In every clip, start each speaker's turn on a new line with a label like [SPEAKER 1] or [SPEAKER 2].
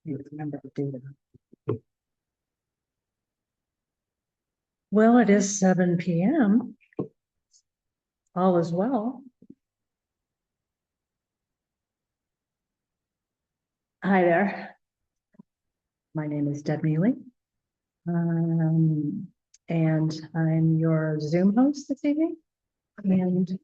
[SPEAKER 1] Remember to do that. Well, it is 7 p.m. All is well. Hi there. My name is Deb Mealy. And I'm your Zoom host this evening. And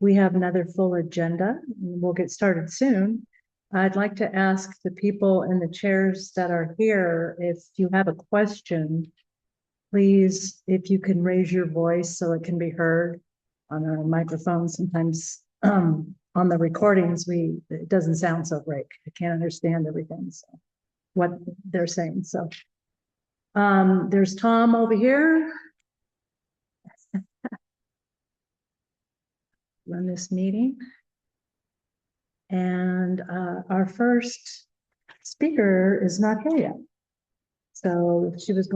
[SPEAKER 1] we have another full agenda. We'll get started soon. I'd like to ask the people in the chairs that are here, if you have a question, please, if you can raise your voice so it can be heard on our microphone. Sometimes on the recordings, it doesn't sound so great. I can't understand everything, so what they're saying. So there's Tom over here. Run this meeting. And our first speaker is not here yet. So she's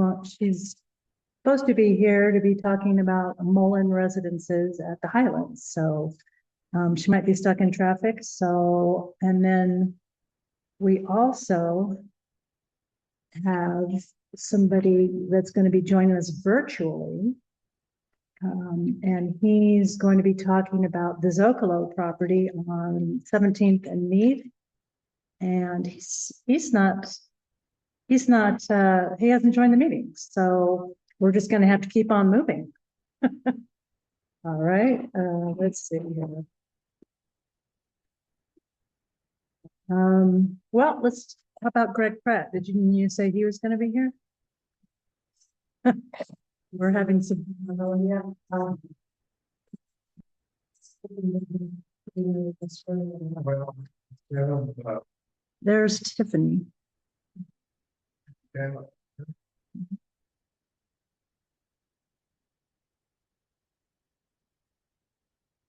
[SPEAKER 1] supposed to be here to be talking about Mullen residences at the Highlands. So she might be stuck in traffic. So, and then we also have somebody that's going to be joining us virtually. And he's going to be talking about the Zocalo property on 17th and Mead. And he hasn't joined the meeting. So we're just going to have to keep on moving. All right, let's see here. Well, how about Greg Pratt? Did you say he was going to be here? We're having some, there's Tiffany.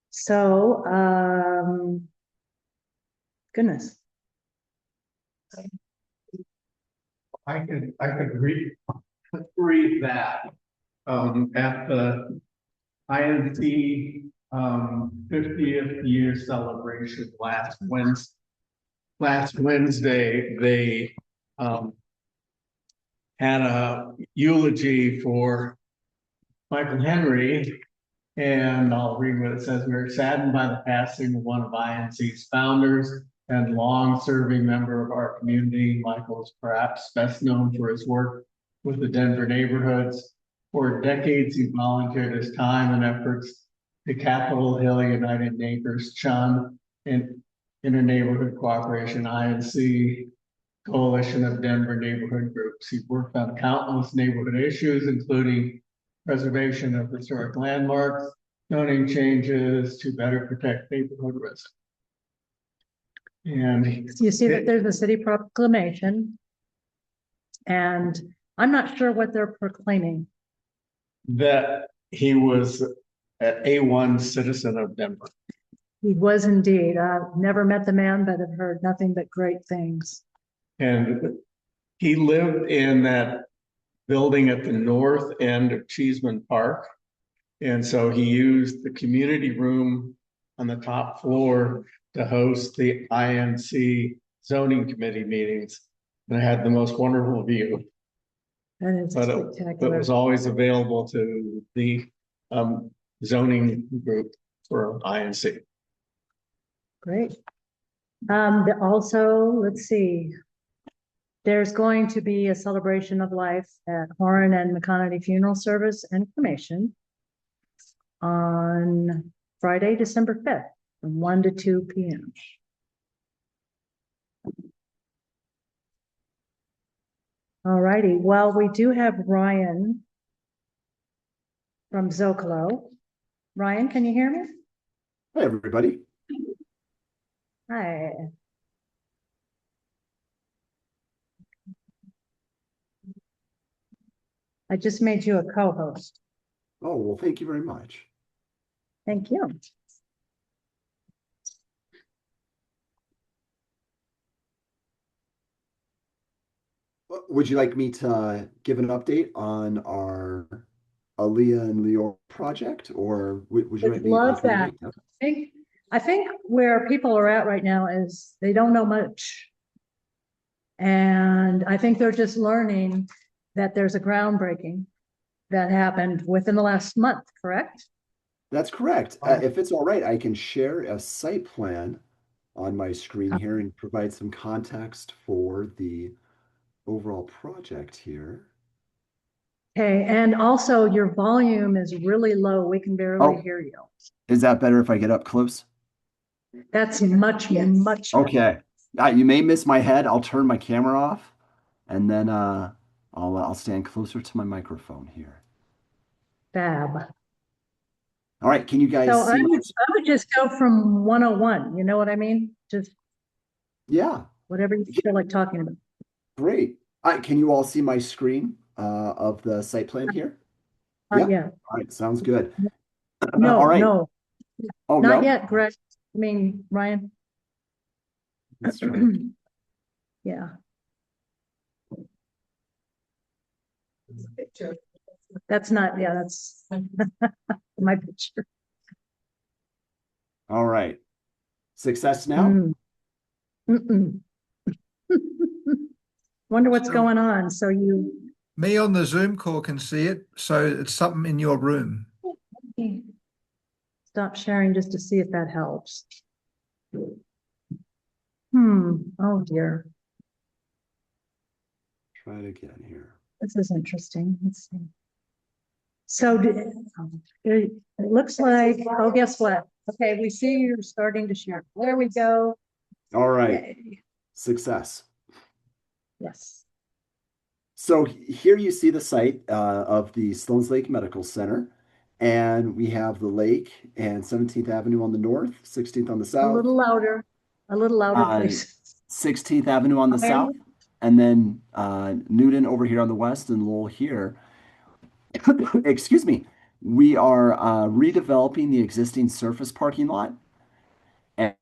[SPEAKER 1] So, goodness.
[SPEAKER 2] I could read that at the INC 50th year celebration last Wednesday, they had a eulogy for Michael Henry, and I'll read what it says. We are saddened by the passing of one of INC's founders and long-serving member of our community. Michael is perhaps best known for his work with the Denver neighborhoods. For decades, he volunteered his time and efforts to Capitol Hill United Neighbors, CHUN, and Inter-Neighborhood Cooperation, INC, Coalition of Denver Neighborhood Groups. He worked on countless neighborhood issues, including preservation of historic landmarks, zoning changes to better protect neighborhood residents. And
[SPEAKER 1] you see that there's a city proclamation, and I'm not sure what they're proclaiming.
[SPEAKER 2] That he was an A1 citizen of Denver.
[SPEAKER 1] He was indeed. I've never met the man, but I've heard nothing but great things.
[SPEAKER 2] And he lived in that building at the north end of Cheeseman Park. And so he used the community room on the top floor to host the INC zoning committee meetings. And I had the most wonderful view. But it was always available to the zoning group for INC.
[SPEAKER 1] Great. Also, let's see. There's going to be a celebration of life at Horan and McConaty Funeral Service and Cremation on Friday, December 5th from 1 to 2 p.m. All righty. Well, we do have Ryan from Zocalo. Ryan, can you hear me?
[SPEAKER 3] Hi, everybody.
[SPEAKER 1] Hi. I just made you a co-host.
[SPEAKER 3] Oh, well, thank you very much.
[SPEAKER 1] Thank you.
[SPEAKER 3] Would you like me to give an update on our Aaliyah and Leor project, or would you like me?
[SPEAKER 1] Love that. I think where people are at right now is they don't know much. And I think they're just learning that there's a groundbreaking that happened within the last month, correct?
[SPEAKER 3] That's correct. If it's all right, I can share a site plan on my screen here and provide some context for the overall project here.
[SPEAKER 1] Okay, and also your volume is really low. We can barely
[SPEAKER 3] Oh,
[SPEAKER 1] hear you.
[SPEAKER 3] is that better if I get up close?
[SPEAKER 1] That's much, much.
[SPEAKER 3] Okay. You may miss my head. I'll turn my camera off and then I'll stand closer to my microphone here.
[SPEAKER 1] Fab.
[SPEAKER 3] All right, can you
[SPEAKER 1] So
[SPEAKER 3] guys see my
[SPEAKER 1] I would just go from 101, you know what I mean? Just
[SPEAKER 3] Yeah,
[SPEAKER 1] whatever you feel like talking about.
[SPEAKER 3] great. Can you all see my screen of the site plan here? Yeah.
[SPEAKER 1] Yeah,
[SPEAKER 3] All right, sounds good. All
[SPEAKER 1] no,
[SPEAKER 3] right.
[SPEAKER 1] no,
[SPEAKER 3] Oh,
[SPEAKER 1] not
[SPEAKER 3] no?
[SPEAKER 1] yet, Greg. I mean, Ryan.
[SPEAKER 3] Let's try.
[SPEAKER 1] Yeah. That's not, yeah, that's my picture.
[SPEAKER 3] All right. Success now?
[SPEAKER 1] Mm. Wonder what's
[SPEAKER 4] So
[SPEAKER 1] going on. So you
[SPEAKER 4] me on the Zoom call can see it, so it's something in your room.
[SPEAKER 1] stop sharing just to see if that helps. Oh dear.
[SPEAKER 3] Try it again here.
[SPEAKER 1] This is interesting. Let's see. So it looks like, oh, guess what? Okay, we see you're starting to share. There we go.
[SPEAKER 3] All right.
[SPEAKER 1] Yay.
[SPEAKER 3] Success.
[SPEAKER 1] Yes.
[SPEAKER 3] So here you see the site of the Sloan's Lake Medical Center. And we have the lake and 17th Avenue on the north, 16th on the
[SPEAKER 1] A
[SPEAKER 3] south.
[SPEAKER 1] little louder, please.
[SPEAKER 3] 16th Avenue on the south, and then Newton over here on the west, and Lowell here. Excuse me. We are redeveloping the existing surface parking lot and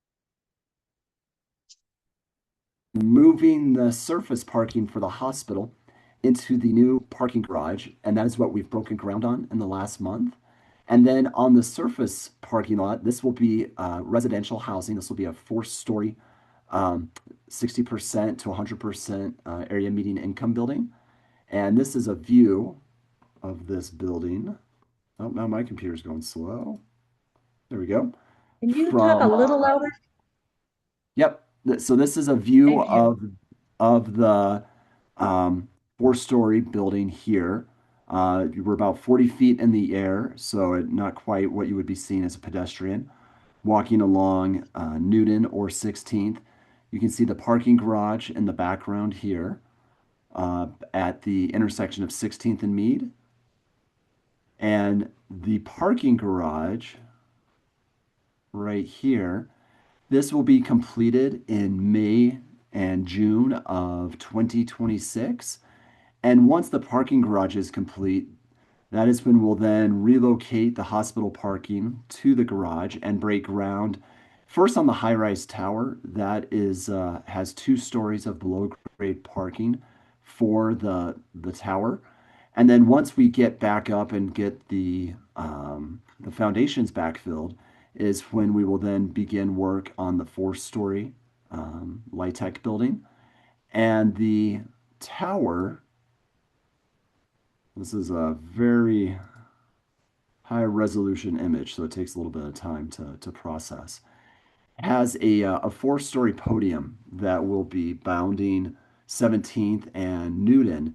[SPEAKER 3] moving the surface parking for the hospital into the new parking garage, and that is what we've broken ground on in the last month. And then on the surface parking lot, this will be residential housing. This will be a 4-story, 60% to 100% area median income building. And this is a view of this building. Oh, now my computer's going slow. There we go.
[SPEAKER 1] Can you talk a little louder?
[SPEAKER 3] Yep. So this is a view of the 4-story building here. We're about 40 feet in the air, so not quite what you would be seeing as a pedestrian. Walking along Newton or 16th. You can see the parking garage in the background here at the intersection of 16th and Meade. And the parking garage right here, this will be completed in May and June of 2026. And once the parking garage is complete, that is when we'll then relocate the hospital parking to the garage and break ground first on the high-rise tower that is has 2 stories of below-grade parking for the tower. And then once we get back up and get the foundations backfilled, is when we will then begin work on the 4-story Light Tech building. And the tower, this is a very high resolution image, so it takes a little bit of time to process. It has a 4-story podium that will be bounding 17th and Newton.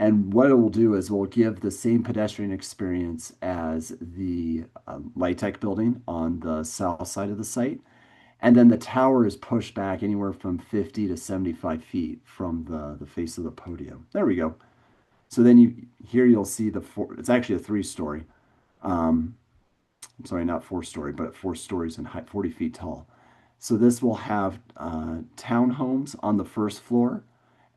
[SPEAKER 3] And what it will do is we'll give the same pedestrian experience as the Light Tech building on the south side of the site. And then the tower is pushed back anywhere from 50 to 75 feet from the face of the podium. There we go. So then here you'll see it's actually a 3-story. I'm sorry, not 4-story, but 4 stories and height, 40 feet tall. So this will have townhomes on the first floor,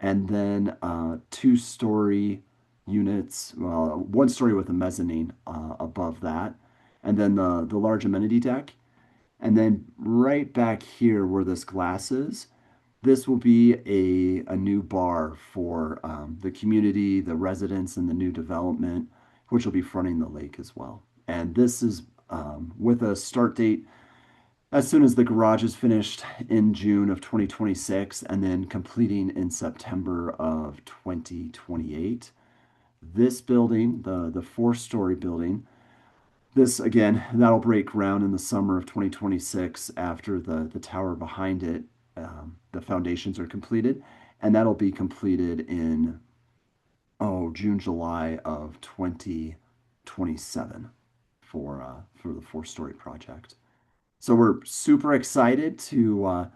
[SPEAKER 3] and then 2-story units, well, 1 story with a mezzanine above that, and then the large amenity deck. And then right back here where this glass is, this will be a new bar for the community, the residents, and the new development, which will be fronting the lake as well. And this is with a start date as soon as the garage is finished in June of 2026 and then completing in September of 2028. This building, the four-story building, this again, that'll break ground in the summer of 2026 after the tower behind it, the foundations are completed, and that'll be completed in June, July of 2027 for the four-story project. So we're super excited to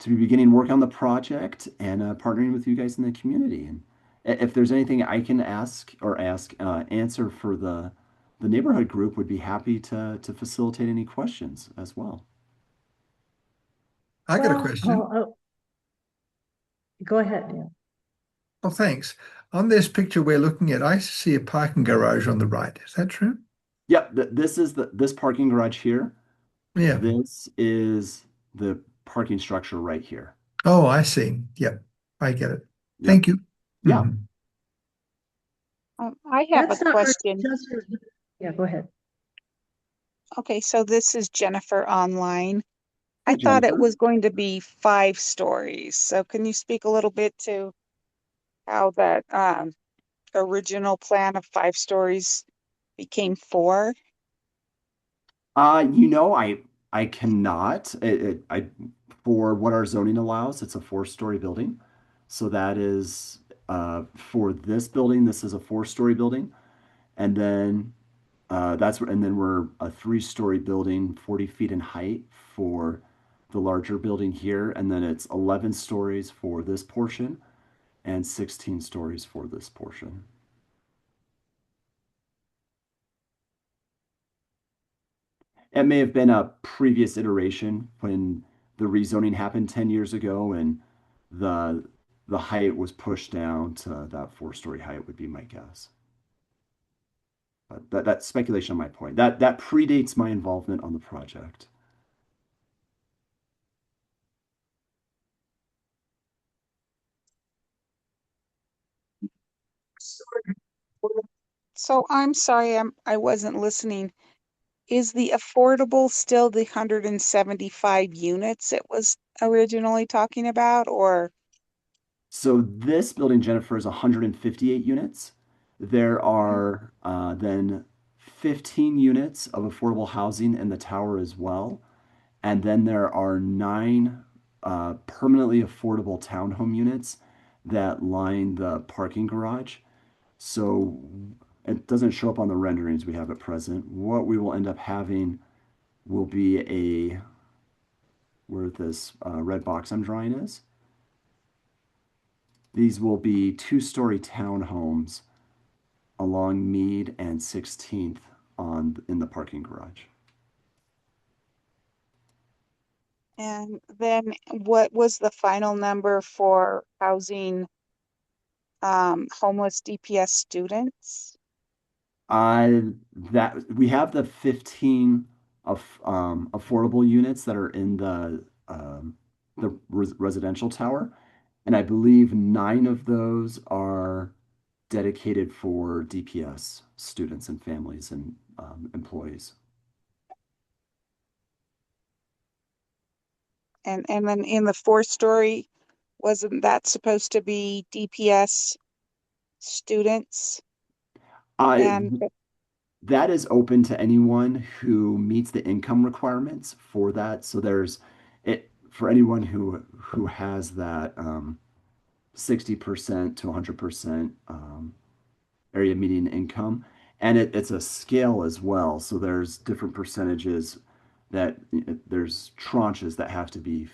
[SPEAKER 3] be beginning work on the project and partnering with you guys in the community. And if there's anything I can answer for the neighborhood group, would be happy to facilitate any questions as well.
[SPEAKER 4] I got a
[SPEAKER 1] Well,
[SPEAKER 4] question.
[SPEAKER 1] Go ahead, Dan.
[SPEAKER 4] Oh, thanks. On this picture we're looking at, I see a parking garage on the right. Is that true?
[SPEAKER 3] Yep, this is this parking garage here.
[SPEAKER 4] Yeah.
[SPEAKER 3] This is the parking structure right here.
[SPEAKER 4] Oh, I see. Yep. I get it.
[SPEAKER 3] Yep.
[SPEAKER 4] Thank you.
[SPEAKER 3] Yeah.
[SPEAKER 4] Mhm.
[SPEAKER 5] I have
[SPEAKER 1] That's
[SPEAKER 5] a
[SPEAKER 1] not
[SPEAKER 5] question.
[SPEAKER 1] Yeah, go ahead.
[SPEAKER 5] Okay, so this is Jennifer online.
[SPEAKER 3] Hi,
[SPEAKER 5] I thought it
[SPEAKER 3] Jennifer.
[SPEAKER 5] was going to be 5 stories. So can you speak a little bit to how that original plan of 5 stories became 4?
[SPEAKER 3] I cannot. For what our zoning allows, it's a four-story building. So that is for this building, this is a four-story building. And then and then we're a three-story building, 40 feet in height for the larger building here. And then it's 11 stories for this portion and 16 stories for this portion. It may have been a previous iteration when the rezoning happened 10 years ago and the the height was pushed down to that four-story height would be my guess. But that's speculation on my point. That predates my involvement on the project.
[SPEAKER 5] So I'm sorry, I wasn't listening. Is the affordable still the 175 units it was originally talking about, or?
[SPEAKER 3] So this building, Jennifer, is 158 units. There are then 15 units of affordable housing in the tower as well. And then there are 9 permanently affordable townhome units that line the parking garage. So it doesn't show up on the renderings we have at present. What we will end up having will be where this red box I'm drawing is. These will be 2-story townhomes along Mead and 16th in the parking garage.
[SPEAKER 5] And then what was the final number for housing homeless DPS students?
[SPEAKER 3] That we have the 15 of affordable units that are in the residential tower, and I believe 9 of those are dedicated for DPS students and families and employees.
[SPEAKER 5] And then in the 4-story, wasn't that supposed to be DPS students? And
[SPEAKER 3] That is open to anyone who meets the income requirements for that. So there's it for anyone who has that 60% to 100% area median income, and it's a scale as well. So there's different percentages there's tranches that have to be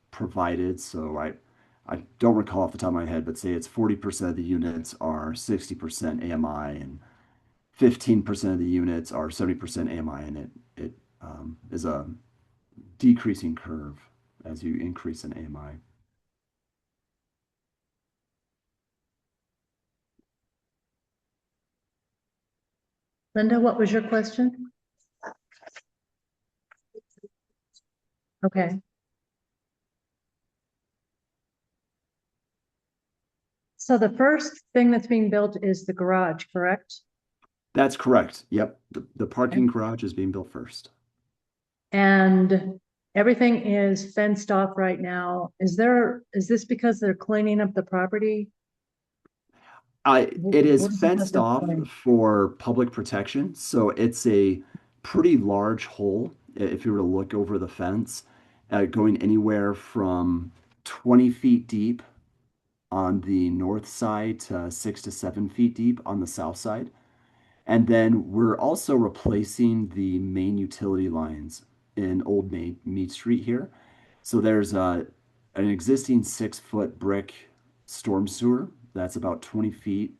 [SPEAKER 3] provided. So I don't recall off the top of my head, but say it's 40% of the units are 60% AMI and 15% of the units are 70% AMI, and it is a decreasing curve as you increase in AMI.
[SPEAKER 1] Linda, what was your question? Okay. So the first thing that's being built is the garage, correct?
[SPEAKER 3] That's correct. Yep. The parking garage is being built first.
[SPEAKER 1] And everything is fenced off right now. Is this because they're cleaning up the property?
[SPEAKER 3] It is
[SPEAKER 1] What is the
[SPEAKER 3] fenced
[SPEAKER 1] purpose
[SPEAKER 3] off
[SPEAKER 1] for it?
[SPEAKER 3] for public protection, so it's a pretty large hole if you were to look over the fence, going anywhere from 20 feet deep on the north side to 6 to 7 feet deep on the south side. And then we're also replacing the main utility lines in Old Mead Street here. So there's an existing 6 foot brick storm sewer that's about 20 feet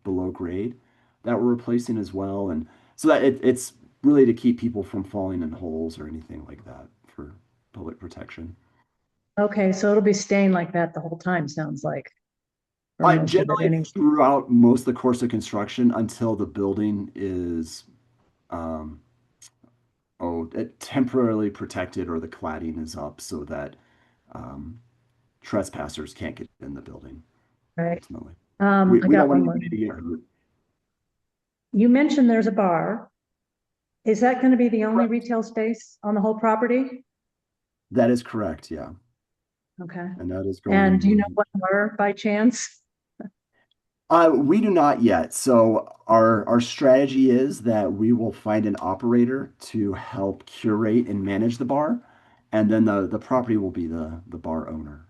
[SPEAKER 3] below grade that we're replacing as well. And so that it's really to keep people from falling in holes or anything like that for public protection.
[SPEAKER 1] Okay, so it'll be staying like that the whole time, sounds like, or most of it
[SPEAKER 3] Generally,
[SPEAKER 1] anyway.
[SPEAKER 3] throughout most of the course of construction until the building is um, temporarily protected or the cladding is up so that um, trespassers can't get in the building
[SPEAKER 1] Right.
[SPEAKER 3] ultimately.
[SPEAKER 1] I
[SPEAKER 3] We don't
[SPEAKER 1] got
[SPEAKER 3] want
[SPEAKER 1] one more.
[SPEAKER 3] anybody to get hurt.
[SPEAKER 1] You mentioned there's a bar. Is that going to be the only
[SPEAKER 3] Correct.
[SPEAKER 1] retail space on the whole property?
[SPEAKER 3] That is correct, yeah.
[SPEAKER 1] Okay.
[SPEAKER 3] And that is going
[SPEAKER 1] And do you know
[SPEAKER 3] in.
[SPEAKER 1] what bar by chance?
[SPEAKER 3] We do not yet. So our strategy is that we will find an operator to help curate and manage the bar, and then the property will be the bar owner.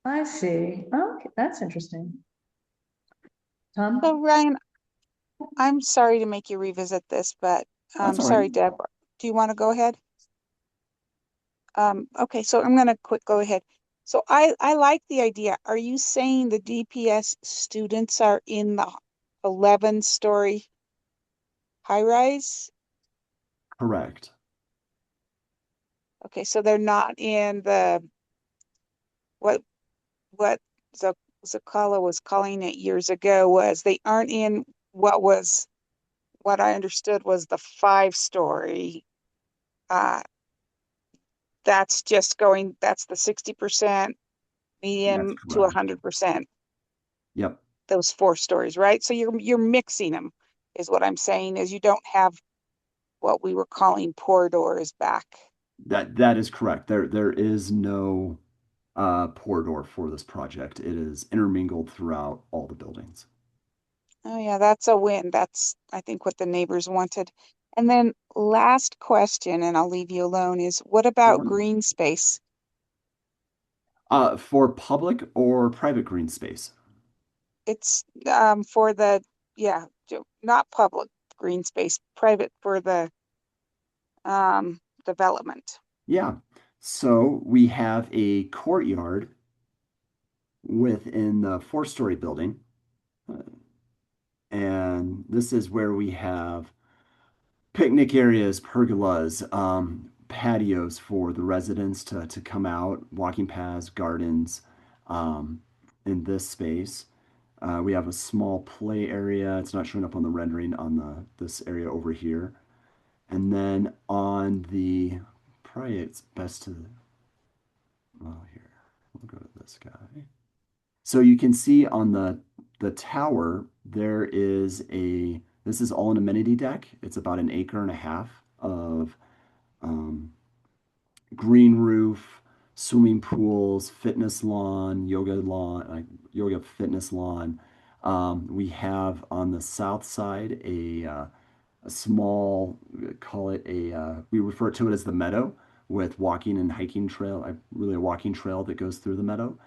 [SPEAKER 1] I see. Okay, that's interesting. Tom?
[SPEAKER 5] So Ryan, I'm sorry to make you revisit this, but
[SPEAKER 3] That's all right.
[SPEAKER 5] sorry, Deb. Do you want to go ahead? Okay, so I'm gonna go ahead. So I like the idea. Are you saying the DPS students are in the 11-story high rise?
[SPEAKER 3] Correct.
[SPEAKER 5] Okay, so they're not in the what what Zocalo was calling it years ago was they aren't in what I understood was the 5-story. Uh, that's the 60%
[SPEAKER 3] That's
[SPEAKER 5] medium to
[SPEAKER 3] correct.
[SPEAKER 5] 100%.
[SPEAKER 3] Yep.
[SPEAKER 5] Those 4 stories, right? So you're mixing them, is what I'm saying. Is you don't have what we were calling pour doors back.
[SPEAKER 3] That is correct. There is no pour door for this project. It is intermingled throughout all the buildings.
[SPEAKER 5] Oh yeah, that's a win. That's, I think, what the neighbors wanted. And then last question, and I'll leave you alone, is what about
[SPEAKER 3] Sure.
[SPEAKER 5] green space?
[SPEAKER 3] For public or private green space?
[SPEAKER 5] It's for the, yeah, not public green space, private for the development.
[SPEAKER 3] Yeah. So we have a courtyard within the 4 story building. And this is where we have picnic areas, pergolas, patios for the residents to come out, walking paths, gardens um, in this space. We have a small play area. It's not showing up on the rendering on this area over here. And then on the, probably it's best to, well, here, we'll go to this guy. So you can see on the tower, this is all an amenity deck. It's about an acre and a half of um, green roof, swimming pools, fitness lawn, yoga fitness lawn. We have on the south side a small, call it we refer to it as the meadow with walking and hiking trail, really a walking trail that goes through the meadow.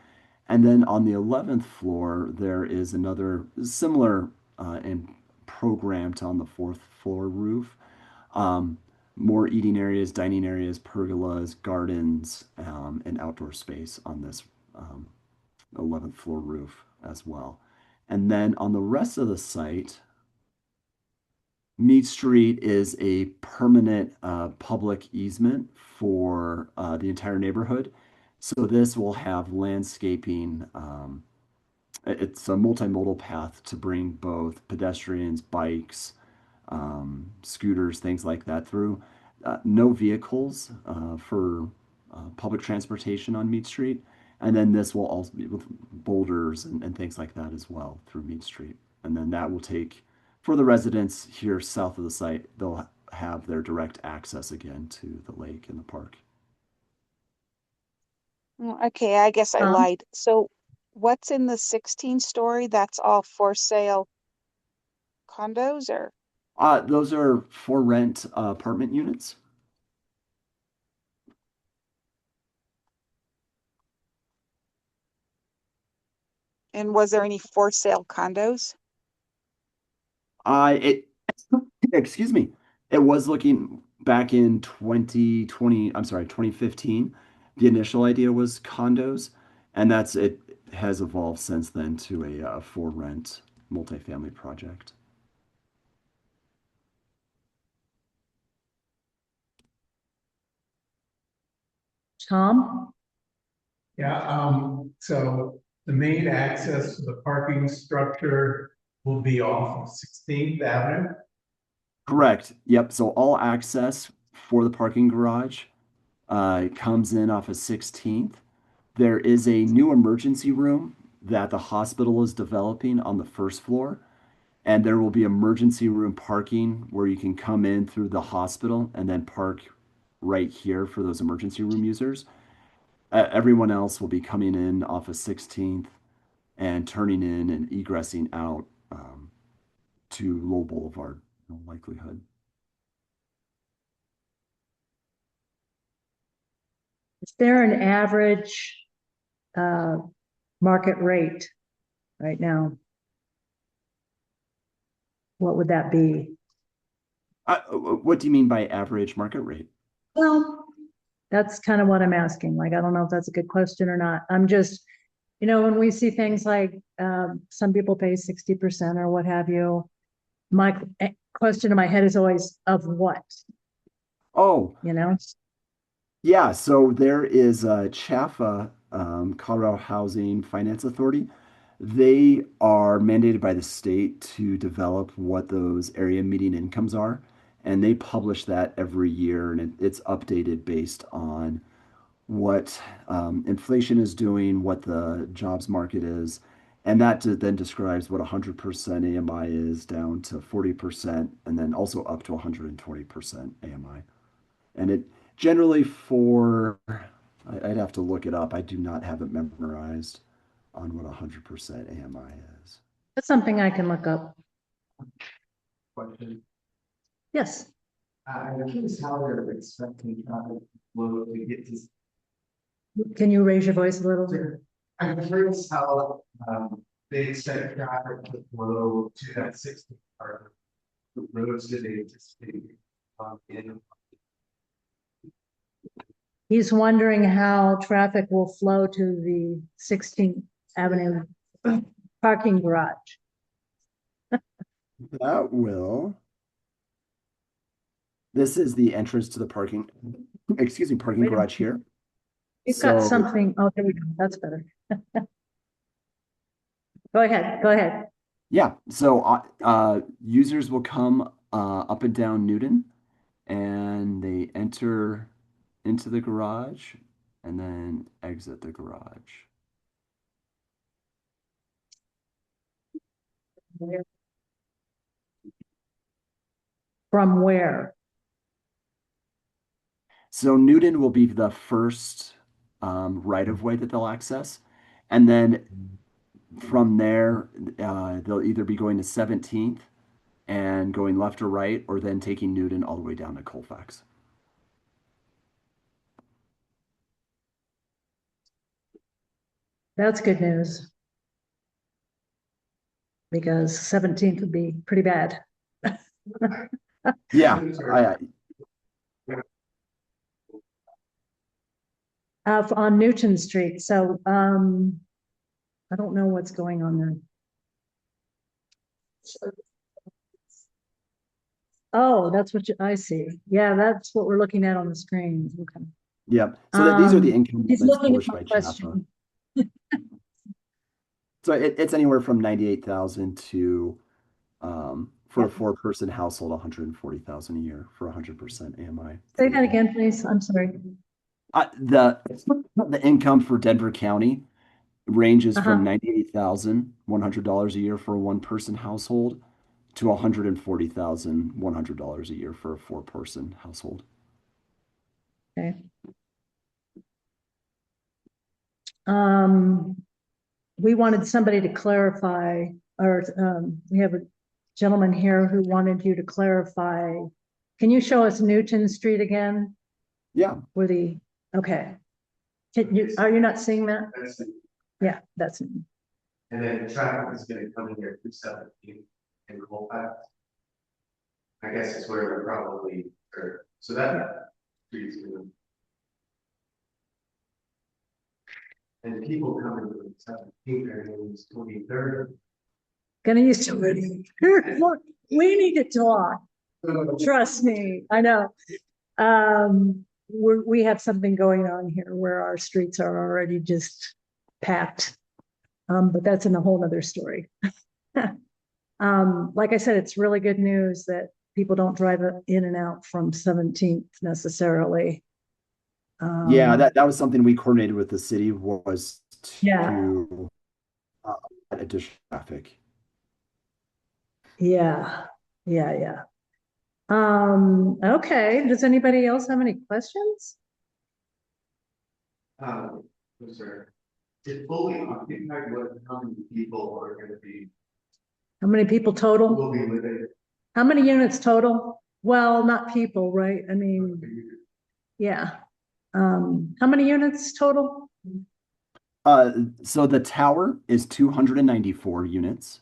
[SPEAKER 3] And then on the 11th floor, there is another similar and programmed on the 4th floor roof. Um, More eating areas, dining areas, pergolas, gardens, and outdoor space on this 11th floor roof as well. And then on the rest of the site, Mead Street is a permanent public easement for the entire neighborhood. So this will have landscaping. It's a multimodal path to bring both pedestrians, bikes, scooters, things like that through. No vehicles for public transportation on Mead Street. And then this will also be with boulders and things like that as well through Mead Street. And then that will take, for the residents here south of the site, they'll have their direct access again to the lake and the park.
[SPEAKER 5] Okay, I guess I
[SPEAKER 1] Um,
[SPEAKER 5] lied. So what's in the 16 story? That's all for sale condos or?
[SPEAKER 3] Those are for rent apartment units.
[SPEAKER 5] And was there any for sale condos?
[SPEAKER 3] It excuse me. It was looking back in 2020, I'm sorry, 2015. The initial idea was condos, and it has evolved since then to a for rent multifamily project.
[SPEAKER 1] Tom?
[SPEAKER 2] Yeah, so the main access to the parking structure will be off of 16th Avenue.
[SPEAKER 3] Correct. Yep. So all access for the parking garage comes in off of 16th. There is a new emergency room that the hospital is developing on the first floor, and there will be emergency room parking where you can come in through the hospital and then park right here for those emergency room users. Everyone else will be coming in off of 16th and turning in and egressing out to Lowell Boulevard, no likelihood.
[SPEAKER 1] Is there an average market rate right now? What would that be?
[SPEAKER 3] What do you mean by average market rate?
[SPEAKER 1] Well, that's kind of what I'm asking. Like, I don't know if that's a good question or not. I'm just, when we see things like some people pay 60% or what have you, my question in my head is always of what,
[SPEAKER 3] Oh,
[SPEAKER 1] you know?
[SPEAKER 3] yeah. So there is CHFA, Colorado Housing Finance Authority. They are mandated by the state to develop what those area median incomes are, and they publish that every year, and it's updated based on what inflation is doing, what the jobs market is, and that then describes what 100% AMI is down to 40%, and then also up to 120% AMI. And it generally I'd have to look it up. I do not have it memorized on what 100% AMI is.
[SPEAKER 1] That's something I can look up.
[SPEAKER 6] Question.
[SPEAKER 1] Yes.
[SPEAKER 6] I'm curious how they're expecting traffic flow to get to.
[SPEAKER 1] Can you raise your voice a little?
[SPEAKER 6] I'm curious how they expect traffic to flow to that 60 part. The roads that they anticipate in.
[SPEAKER 1] He's wondering how traffic will flow to the 16th Avenue parking garage.
[SPEAKER 3] That will. This is the entrance to the parking
[SPEAKER 1] Wait a
[SPEAKER 3] garage here.
[SPEAKER 1] You've got
[SPEAKER 3] So-
[SPEAKER 1] something. Oh, there we go. That's better. Go ahead. Go ahead.
[SPEAKER 3] Yeah, so users will come up and down Newton, and they enter into the garage and then exit the garage.
[SPEAKER 1] From where?
[SPEAKER 3] So Newton will be the first right of way that they'll access, and then from there they'll either be going to 17th and going left or right, or then taking Newton all the way down to Colfax.
[SPEAKER 1] That's good news. Because 17th would be pretty bad.
[SPEAKER 3] Yeah,
[SPEAKER 1] On Newton Street. So I don't know what's going on there. Oh, that's what I see. Yeah, that's what we're looking at on the screen. Okay.
[SPEAKER 3] Yep. So these are the income
[SPEAKER 1] He's
[SPEAKER 3] limits
[SPEAKER 1] looking at
[SPEAKER 3] published
[SPEAKER 1] my
[SPEAKER 3] by CHFA.
[SPEAKER 1] question.
[SPEAKER 3] So it's anywhere from 98,000 to for a four-person household, 140,000 a year for 100% AMI.
[SPEAKER 1] Say that again, please. I'm sorry.
[SPEAKER 3] The income for Denver County ranges
[SPEAKER 1] Uh-huh.
[SPEAKER 3] from $98,100 a year for a one-person household to $140,100 a year for a 4-person household.
[SPEAKER 1] Okay. We wanted somebody to clarify, or we have a gentleman here who wanted you to clarify. Can you show us Newton Street again?
[SPEAKER 3] Yeah.
[SPEAKER 1] Okay. Are you not seeing that?
[SPEAKER 6] That's it.
[SPEAKER 1] Yeah, that's it.
[SPEAKER 6] And then traffic is gonna come in here through 17 and Colfax. I guess it's where they're probably, or, so that street's gonna. And people coming from 17th, they're gonna use 23rd.
[SPEAKER 1] Gonna use somebody. Look, we need to talk. Trust me, I know. We have something going on here where our streets are already just packed. But that's in a whole nother story. Like I said, it's really good news that people don't drive in and out from 17th necessarily.
[SPEAKER 3] Yeah, that was something we coordinated with the city, was
[SPEAKER 1] Yeah.
[SPEAKER 3] to add additional traffic.
[SPEAKER 1] Yeah. Okay, does anybody else have any questions?
[SPEAKER 6] No, sir. It's fully occupied, how many people are gonna be,
[SPEAKER 1] How many people total?
[SPEAKER 6] will be living?
[SPEAKER 1] How many units total? Well, not people, right? I mean, yeah. How many units total?
[SPEAKER 3] So the tower is 294 units.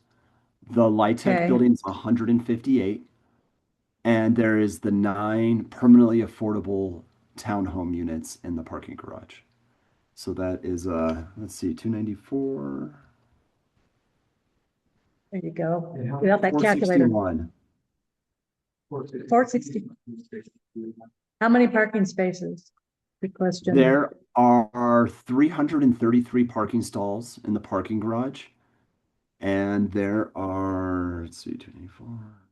[SPEAKER 3] The Lytech
[SPEAKER 1] Okay.
[SPEAKER 3] building is 158. And there is the 9 permanently affordable townhome units in the parking garage. So that is, let's see, 294.
[SPEAKER 1] There you go.
[SPEAKER 6] Yeah.
[SPEAKER 1] Without that calculator.
[SPEAKER 3] 461.
[SPEAKER 1] 460. How many parking spaces? Good question.
[SPEAKER 3] There are 333 parking stalls in the parking garage. And there are, let's see, 24.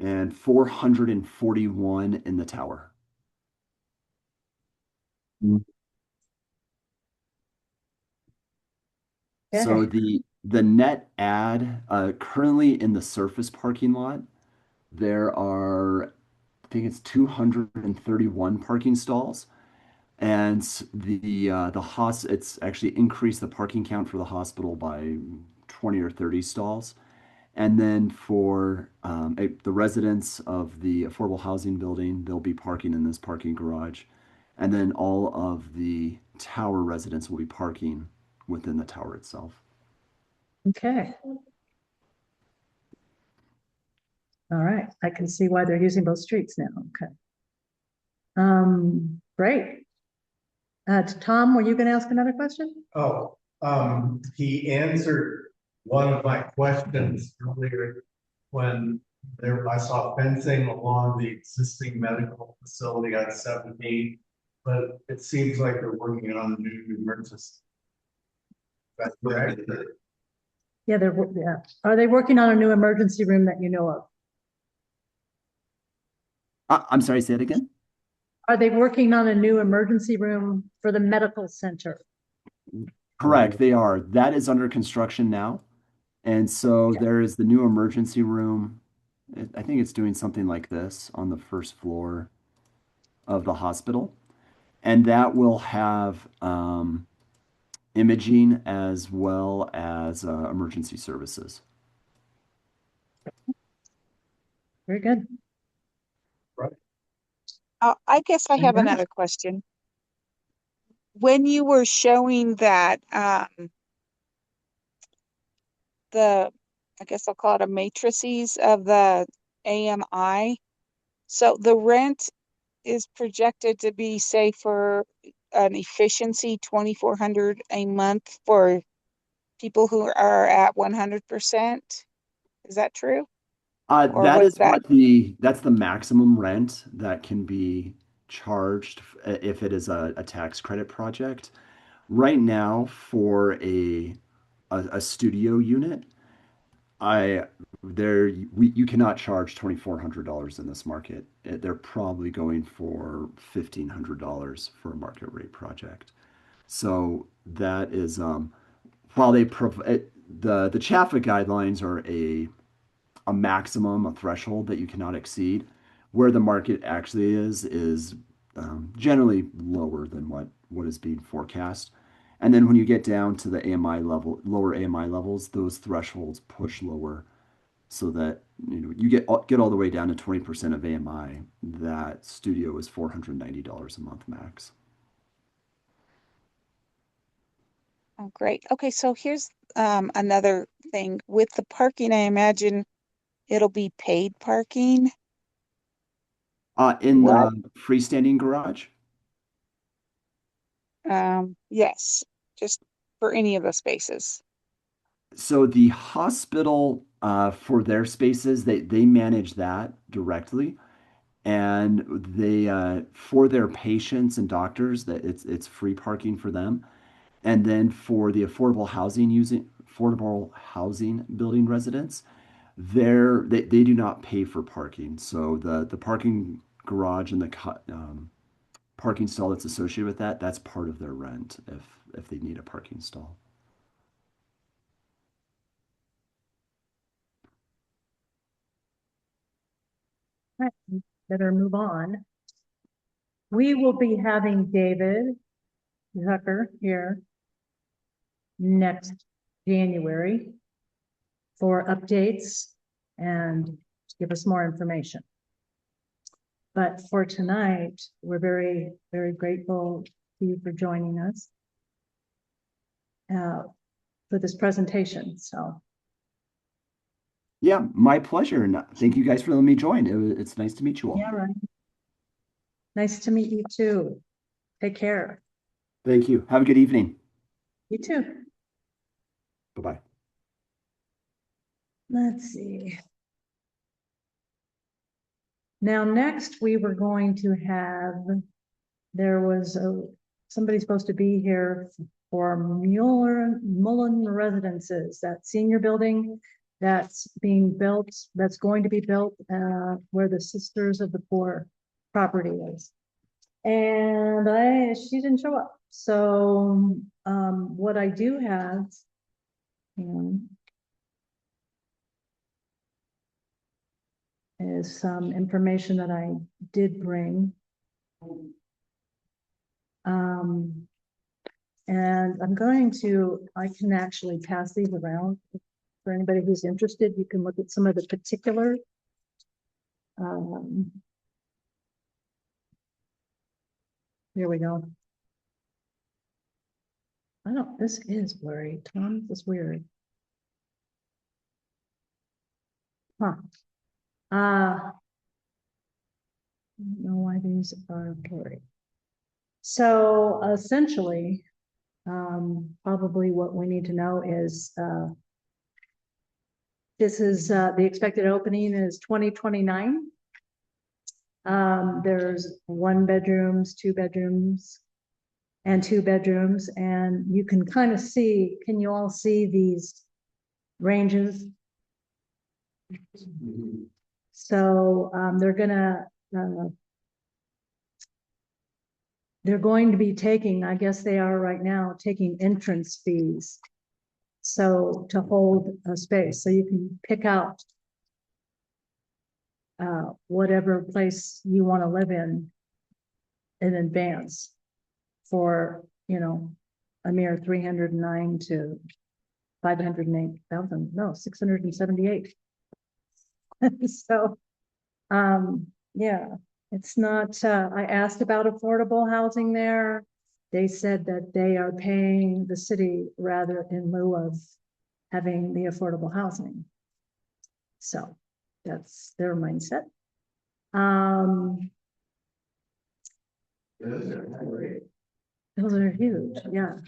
[SPEAKER 3] And 441 in the tower. So
[SPEAKER 1] Okay.
[SPEAKER 3] the net add currently in the surface parking lot, there are, I think it's 231 parking stalls, and it's actually increased the parking count for the hospital by 20 or 30 stalls. And then for the residents of the affordable housing building, they'll be parking in this parking garage. And then all of the tower residents will be parking within the tower itself.
[SPEAKER 1] Okay. All right, I can see why they're using both streets now. Okay. Great. Tom, were you going to ask another question?
[SPEAKER 6] Oh, he answered one of my questions earlier when I saw fencing along the existing medical facility on 17, but it seems like they're working on a new emergency. That's correct.
[SPEAKER 1] Yeah, yeah. Are they working on a new emergency room that you know of?
[SPEAKER 3] I'm sorry, say it again.
[SPEAKER 1] Are they working on a new emergency room for the medical center?
[SPEAKER 3] Correct, they are. That is under construction now. And so there is the new emergency room. I think it's doing something like this on the first floor of the hospital. And that will have imaging as well as emergency services.
[SPEAKER 1] Very good.
[SPEAKER 5] I guess I have another question. When you were showing that, I guess I'll call it a matrices of the AMI. So the rent is projected to be, say, for an efficiency 2,400 a month for people who are at 100%. Is that true? Or
[SPEAKER 3] That
[SPEAKER 5] was
[SPEAKER 3] is
[SPEAKER 5] that?
[SPEAKER 3] that's the maximum rent that can be charged if it is a tax credit project. Right now, for a studio unit, you cannot charge $2,400 in this market. They're probably going for $1,500 for a market rate project. So that is while the CHAFA guidelines are a maximum, a threshold that you cannot exceed. Where the market actually is generally lower than what is being forecast. And then when you get down to the AMI level, lower AMI levels, those thresholds push lower so that you get all the way down to 20% of AMI. That studio is $490 a month max.
[SPEAKER 5] Oh, great. Okay, so here's another thing. With the parking, I imagine it'll be paid parking.
[SPEAKER 3] In
[SPEAKER 5] What?
[SPEAKER 3] the freestanding garage.
[SPEAKER 5] Yes, just for any of the spaces.
[SPEAKER 3] So the hospital, for their spaces, they manage that directly, and they for their patients and doctors, that it's free parking for them. And then for the affordable housing building residents, they do not pay for parking. So the parking garage and the parking stall that's associated with that's part of their rent if they need a parking stall.
[SPEAKER 1] Right, better move on. We will be having David Zucker here next January for updates and to give us more information. But for tonight, we're very, very grateful to you for joining us for this presentation. So
[SPEAKER 3] Yeah, my pleasure. And thank you guys for letting me join. It's nice to meet you all.
[SPEAKER 1] yeah, right. Nice to meet you too. Take care.
[SPEAKER 3] Thank you. Have a good evening.
[SPEAKER 1] You too.
[SPEAKER 3] Bye-bye.
[SPEAKER 1] Let's see. Now, next we were going to have, there was somebody supposed to be here for Mullen Residences, that senior building that's being built, that's going to be built where the Sisters of the Poor property is. And she didn't show up. So what I do have, is some information that I did bring. And I can actually pass these around for anybody who's interested. You can look at some of the particulars. Here we go. This is blurry. Tom, this is weird. Huh. I don't know why these are blurry. So essentially, probably what we need to know is this is the expected opening is 2029. There's 1 bedrooms, 2 bedrooms, and 2 bedrooms, and you can kind of see, can you all see these ranges? So they're going to be taking, I guess they are right now, taking entrance fees. So to hold a space, so you can pick out whatever place you want to live in advance for, a mere 309 to 508,000, no, 678. So, yeah, it's not, I asked about affordable housing there. They said that they are paying the city rather in lieu of having the affordable housing. So that's their mindset. Those are huge, yeah.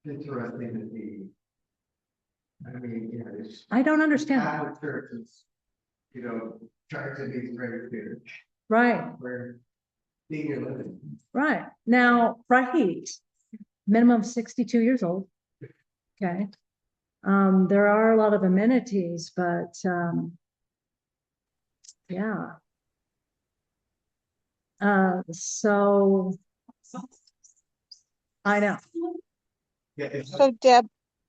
[SPEAKER 6] Interesting to see.
[SPEAKER 1] I don't understand.
[SPEAKER 6] Catholic churches, charging these rates here.
[SPEAKER 1] Right,
[SPEAKER 6] Where senior living.
[SPEAKER 1] right. Now, right, minimum 62 years old. Okay. There are a lot of amenities, but yeah. So I know.
[SPEAKER 6] Yeah, it's,
[SPEAKER 5] So Deb,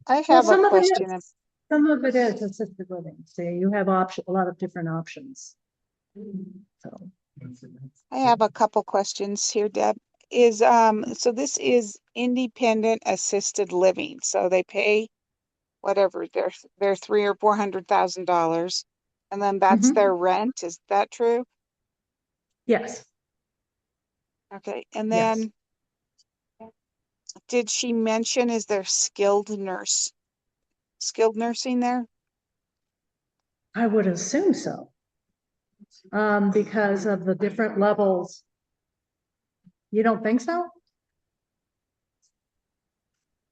[SPEAKER 5] I
[SPEAKER 1] Well,
[SPEAKER 5] have a
[SPEAKER 1] some of it
[SPEAKER 5] question.
[SPEAKER 1] is, some of it is assisted living. So you have a lot of different options. So,
[SPEAKER 5] I have a couple questions here, Deb. So this is independent assisted living. So they pay whatever, their $300,000 or $400,000. And then that's
[SPEAKER 1] Mhm.
[SPEAKER 5] their rent. Is that true?
[SPEAKER 1] yes,
[SPEAKER 5] Okay. And
[SPEAKER 1] yes.
[SPEAKER 5] then did she mention, is there skilled nursing there?
[SPEAKER 1] I would assume so. Because of the different levels. You don't think so?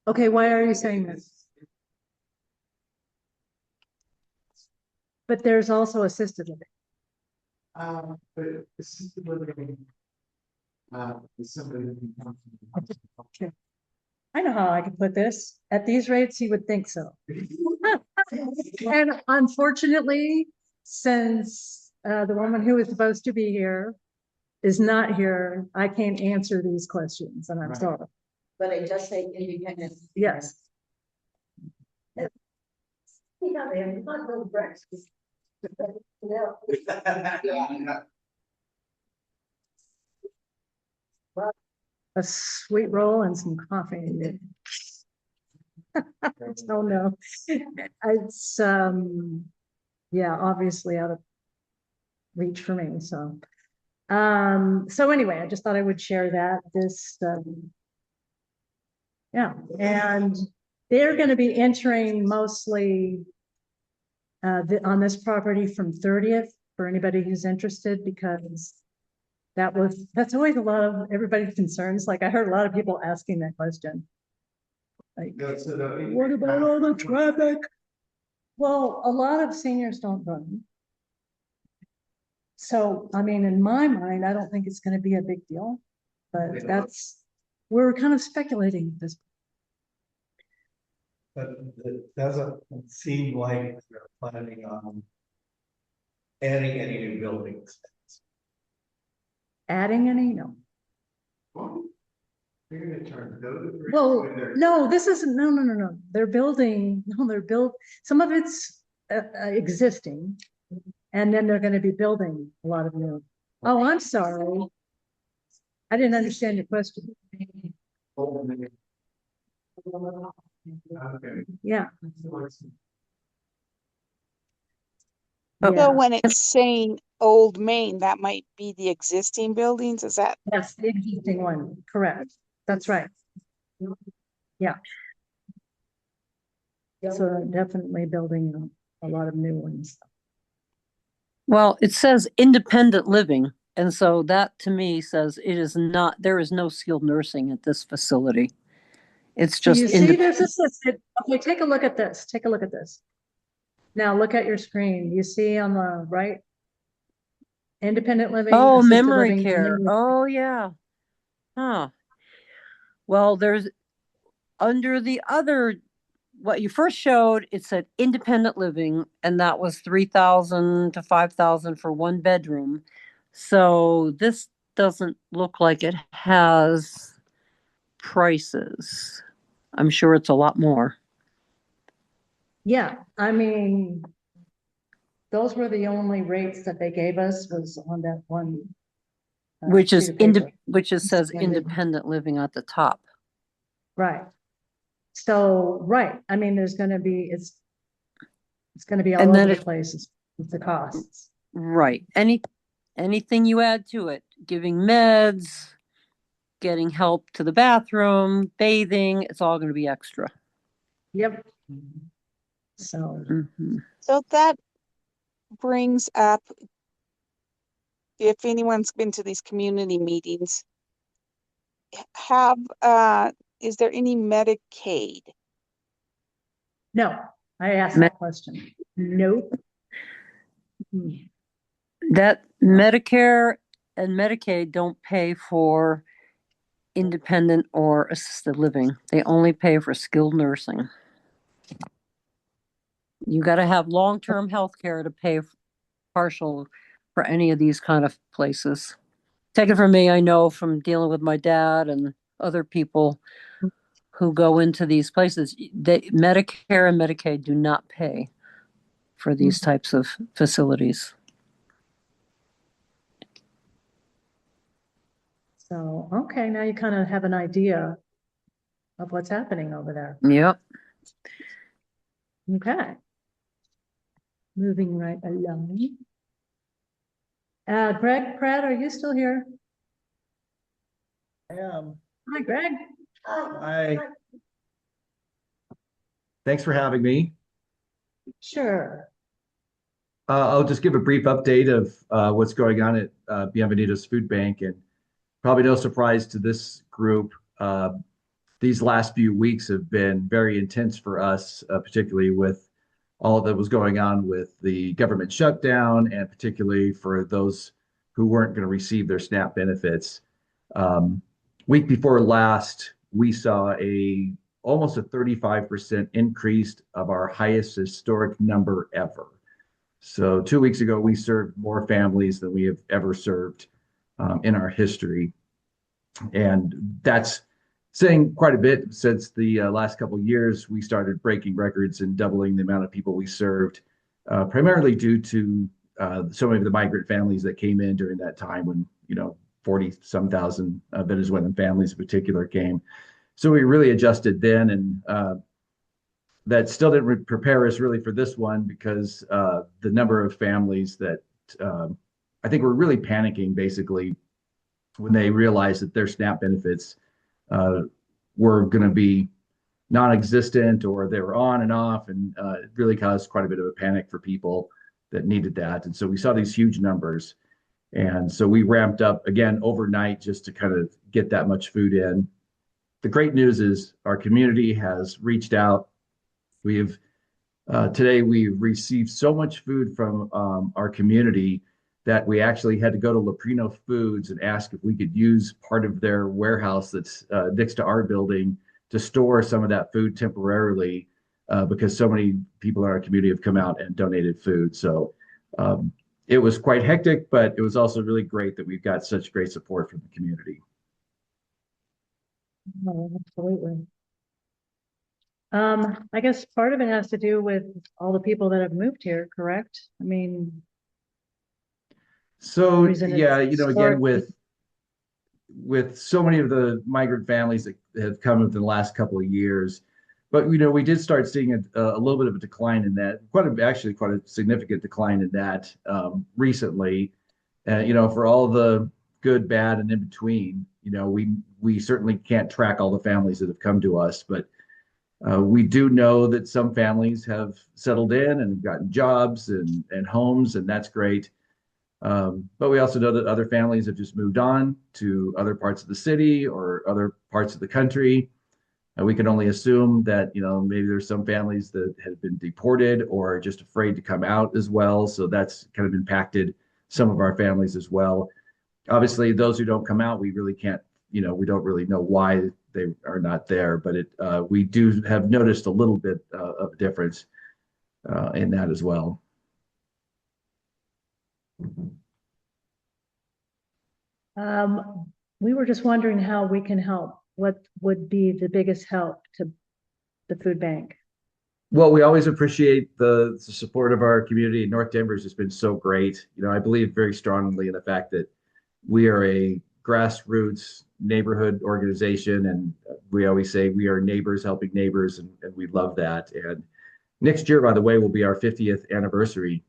[SPEAKER 1] Okay, why are you saying this? But there's also assisted living.
[SPEAKER 6] but assisted living, is somebody who comes from-
[SPEAKER 1] I know how I can put this. At these rates, you would think so. And unfortunately, since the woman who is supposed to be here is not here, I can't answer these questions, and I'm
[SPEAKER 6] Right.
[SPEAKER 1] sorry.
[SPEAKER 7] But it does say independent.
[SPEAKER 1] Yes.
[SPEAKER 7] Yeah, they have not real breakfast. Yeah.
[SPEAKER 1] A sweet roll and some coffee. Oh, no. It's, yeah, obviously out of reach for me, so. So anyway, I just thought I would share that, yeah, and they're gonna be entering mostly on this property from 30th, for anybody who's interested, because that's always a lot of everybody's concerns. Like I heard a lot of people asking that question. Like, what about all the traffic? Well, a lot of seniors don't run. So, I mean, in my mind, I don't think it's gonna be a big deal, but we're kind of speculating at this.
[SPEAKER 6] But it doesn't seem like they're planning on adding any new buildings.
[SPEAKER 1] Adding any? No.
[SPEAKER 6] You're gonna turn those.
[SPEAKER 1] Well, no, this isn't, no. They're building, some of it's existing. And then they're gonna be building a lot of new. Oh, I'm sorry. I didn't understand your question.
[SPEAKER 6] Okay.
[SPEAKER 1] Yeah.
[SPEAKER 5] So
[SPEAKER 1] Yeah,
[SPEAKER 5] when it's saying Old Main, that might be the existing buildings, is that?
[SPEAKER 1] that's the existing one, correct. That's right. Yeah. So they're definitely building a lot of new ones.
[SPEAKER 8] Well, it says independent living. And so that to me says there is no skilled nursing at this facility. It's
[SPEAKER 1] So
[SPEAKER 8] just
[SPEAKER 1] you see there's assisted. Okay, take a look at this. Take a look at this. Now look at your screen. You see on the right? Independent living.
[SPEAKER 8] Oh,
[SPEAKER 1] assisted
[SPEAKER 8] memory
[SPEAKER 1] living,
[SPEAKER 8] care. Oh, yeah. Huh. Well, there's under the other, what you first showed, it said independent living, and that was 3,000 to 5,000 for one bedroom. So this doesn't look like it has prices. I'm sure it's a lot more.
[SPEAKER 1] Yeah, I mean, those were the only rates that they gave us was on that one.
[SPEAKER 8] Which
[SPEAKER 1] sheet
[SPEAKER 8] is
[SPEAKER 1] of paper.
[SPEAKER 8] says independent living at the top.
[SPEAKER 1] Right. So, right, I mean, it's gonna be all
[SPEAKER 8] And then
[SPEAKER 1] over the place with the costs.
[SPEAKER 8] Right. Anything you add to it, giving meds, getting help to the bathroom, bathing, it's all going to be extra.
[SPEAKER 1] Yep. So,
[SPEAKER 8] Mhm.
[SPEAKER 5] So that brings up, if anyone's been to these community meetings, is there any Medicaid?
[SPEAKER 1] no, I asked that question. Nope.
[SPEAKER 8] That Medicare and Medicaid don't pay for independent or assisted living. They only pay for skilled nursing. You got to have long-term health care to pay partial for any of these kind of places. Take it from me, I know from dealing with my dad and other people who go into these places, Medicare and Medicaid do not pay for these types of facilities.
[SPEAKER 1] So, okay, now you kind of have an idea of what's happening over there.
[SPEAKER 8] Yep.
[SPEAKER 1] Okay. Moving right along. Greg Pratt, are you still here?
[SPEAKER 9] I am.
[SPEAKER 1] Hi, Greg.
[SPEAKER 9] Hi. Thanks for having me.
[SPEAKER 1] Sure.
[SPEAKER 9] I'll just give a brief update of what's going on at Bienvenidos Food Bank, and probably no surprise to this group. These last few weeks have been very intense for us, particularly with all that was going on with the government shutdown, and particularly for those who weren't going to receive their SNAP benefits. Week before last, we saw almost a 35% increase of our highest historic number ever. So 2 weeks ago, we served more families than we have ever served in our history. And that's saying quite a bit since the last couple of years. We started breaking records and doubling the amount of people we served, primarily due to so many of the migrant families that came in during that time when, 40-some thousand Venezuelan families in particular came. So we really adjusted then, and that still didn't prepare us really for this one, because the number of families that I think were really panicking basically when they realized that their SNAP benefits were going to be non-existent, or they were on and off, and it really caused quite a bit of a panic for people that needed that. And so we saw these huge numbers. And so we ramped up again overnight just to kind of get that much food in. The great news is our community has reached out. Today we've received so much food from our community that we actually had to go to Leprino Foods and ask if we could use part of their warehouse that's next to our building to store some of that food temporarily, because so many people in our community have come out and donated food. So it was quite hectic, but it was also really great that we've got such great support from the community.
[SPEAKER 1] Oh, absolutely. I guess part of it has to do with all the people that have moved here, correct? I mean,
[SPEAKER 9] So
[SPEAKER 1] reason it's
[SPEAKER 9] yeah, again,
[SPEAKER 1] historic-
[SPEAKER 9] with so many of the migrant families that have come within the last couple of years, but we did start seeing a little bit of a decline in that, actually quite a significant decline in that recently. For all the good, bad, and in between, we certainly can't track all the families that have come to us, but we do know that some families have settled in and gotten jobs and homes, and that's great. But we also know that other families have just moved on to other parts of the city or other parts of the country. We can only assume that, maybe there's some families that have been deported or just afraid to come out as well. So that's kind of impacted some of our families as well. Obviously, those who don't come out, we really can't, we don't really know why they are not there, but we do have noticed a little bit of a difference in that as well.
[SPEAKER 1] We were just wondering how we can help. What would be the biggest help to the food bank?
[SPEAKER 9] Well, we always appreciate the support of our community. North Denver's just been so great. I believe very strongly in the fact that we are a grassroots neighborhood organization, and we always say we are neighbors helping neighbors, and we love that. And next year, by the way, will be our 50th anniversary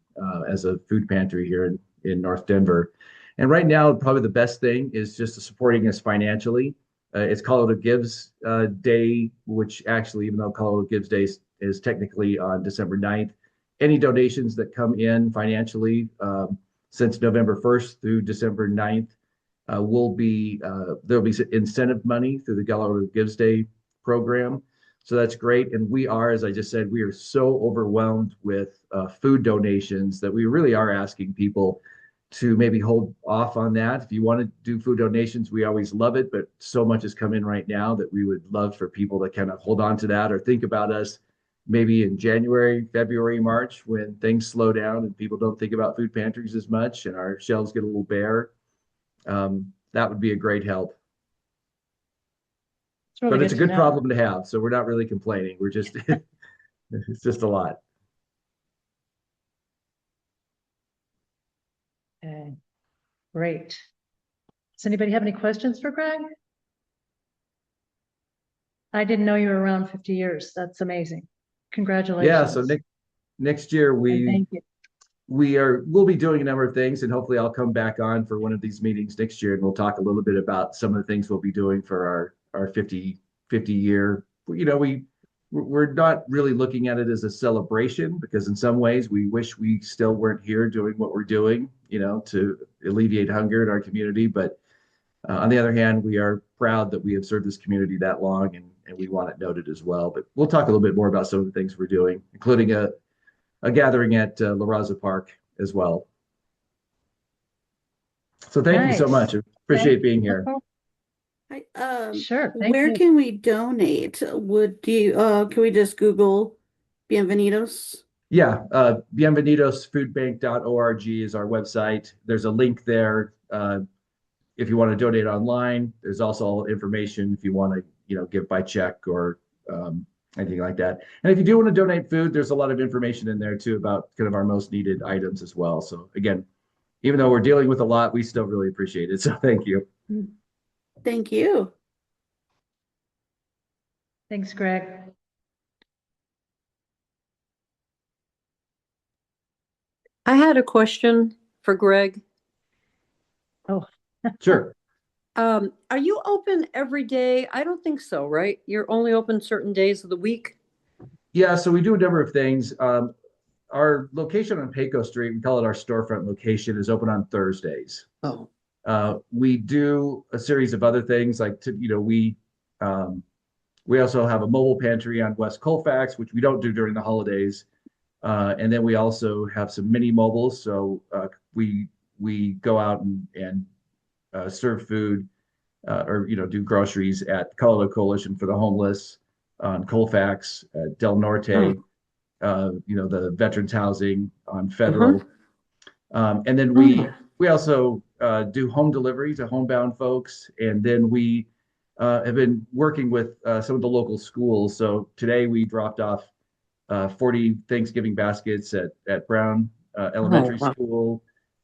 [SPEAKER 9] as a food pantry here in North Denver. And right now, probably the best thing is just supporting us financially. It's Colorado Gives Day, which actually, even though Colorado Gives Day is technically on December 9th, any donations that come in financially since November 1st through December 9th there'll be incentive money through the Colorado Gives Day program. So that's great. And we are, as I just said, we are so overwhelmed with food donations that we really are asking people to maybe hold off on that. If you want to do food donations, we always love it, but so much has come in right now that we would love for people to kind of hold on to that, or think about us maybe in January, February, March, when things slow down and people don't think about food pantries as much and our shelves get a little bare. That would be a great help.
[SPEAKER 1] It's really
[SPEAKER 9] But it's a
[SPEAKER 1] to
[SPEAKER 9] good
[SPEAKER 1] know.
[SPEAKER 9] problem to have, so we're not really complaining. We're just, it's just a lot.
[SPEAKER 1] Okay, great. Does anybody have any questions for Greg? I didn't know you were around 50 years. That's amazing. Congratulations.
[SPEAKER 9] Yeah, so next year
[SPEAKER 1] And thank you.
[SPEAKER 9] we'll be doing a number of things, and hopefully I'll come back on for one of these meetings next year, and we'll talk a little bit about some of the things we'll be doing for our 50 year. You know, we're not really looking at it as a celebration, because in some ways we wish we still weren't here doing what we're doing, you know, to alleviate hunger in our community. But on the other hand, we are proud that we have served this community that long, and we want it noted as well. But we'll talk a little bit more about some of the things we're doing, including a gathering at La Raza Park as well. So thank you so much. I appreciate being here.
[SPEAKER 1] Sure.
[SPEAKER 7] Where can we donate? Can we just Google Bienvenidos?
[SPEAKER 9] Yeah, bienvenidosfoodbank.org is our website. There's a link there if you want to donate online. There's also information if you want to, you know, give by check or anything like that. And if you do want to donate food, there's a lot of information in there too about kind of our most needed items as well. So again, even though we're dealing with a lot, we still really appreciate it. So thank you.
[SPEAKER 7] Thank you.
[SPEAKER 1] Thanks, Greg.
[SPEAKER 8] I had a question for Greg.
[SPEAKER 1] Oh,
[SPEAKER 9] sure.
[SPEAKER 8] Are you open every day? I don't think so, right? You're only open certain days of the week?
[SPEAKER 9] Yeah, so we do a number of things. Our location on Paco Street, we call it our storefront location, is open on Thursdays.
[SPEAKER 8] Oh.
[SPEAKER 9] We do a series of other things like, we also have a mobile pantry on West Colfax, which we don't do during the holidays. And then we also have some mini mobiles. So we go out and serve food or do groceries at the Colorado Coalition for the Homeless on Colfax, Del Norte, the Veterans Housing on Federal. And then we also do home delivery to homebound folks. And then we have been working with some of the local schools. So today we dropped off 40 Thanksgiving baskets at Brown Elementary School.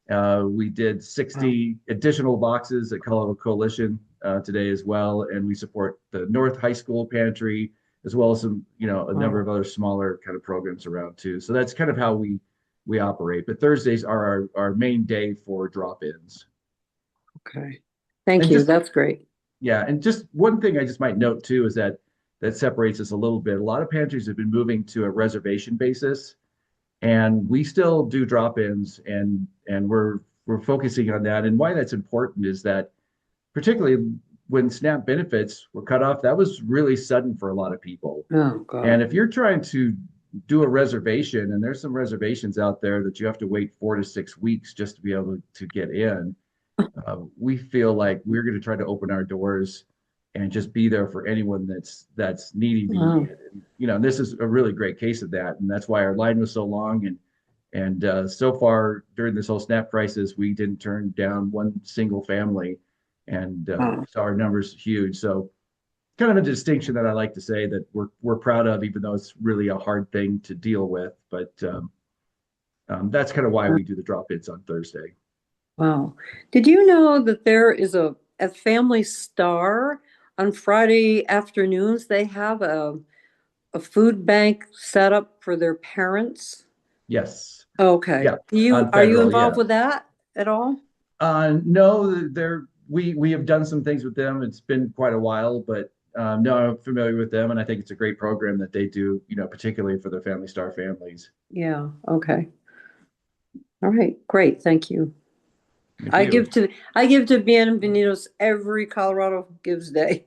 [SPEAKER 9] We did 60 additional boxes at Colorado Coalition today as well. And we support the North High School Pantry, as well as some, a number of other smaller kind of programs around too. So that's kind of how we operate. But Thursdays are our main day for drop-ins.
[SPEAKER 8] Okay. Thank you. That's great.
[SPEAKER 9] Yeah. And just one thing I just might note too is that separates us a little bit. A lot of pantries have been moving to a reservation basis, and we still do drop-ins, and we're focusing on that. And why that's important is that particularly when SNAP benefits were cut off, that was really sudden for a lot of people.
[SPEAKER 8] Oh, God.
[SPEAKER 9] And if you're trying to do a reservation, and there's some reservations out there that you have to wait 4 to 6 weeks just to be able to get in, we feel like we're going to try to open our doors and just be there for anyone that's needing to get it. And this is a really great case of that, and that's why our line was so long. And so far during this whole SNAP crisis, we didn't turn down one single family, and so our numbers huge. So kind of a distinction that I like to say that we're proud of, even though it's really a hard thing to deal with. But that's kind of why we do the drop-ins on Thursday.
[SPEAKER 8] Wow. Did you know that there is a Family Star on Friday afternoons? They have a food bank set up for their parents.
[SPEAKER 9] Yes.
[SPEAKER 8] Okay.
[SPEAKER 9] Yeah.
[SPEAKER 8] Are you involved with that at all?
[SPEAKER 9] No, we have done some things with them. It's been quite a while, but no, I'm familiar with them, and I think it's a great program that they do, particularly for their Family Star families.
[SPEAKER 8] Yeah. Okay. All right. Great. Thank you. I give to Bienvenidos every Colorado Gives Day.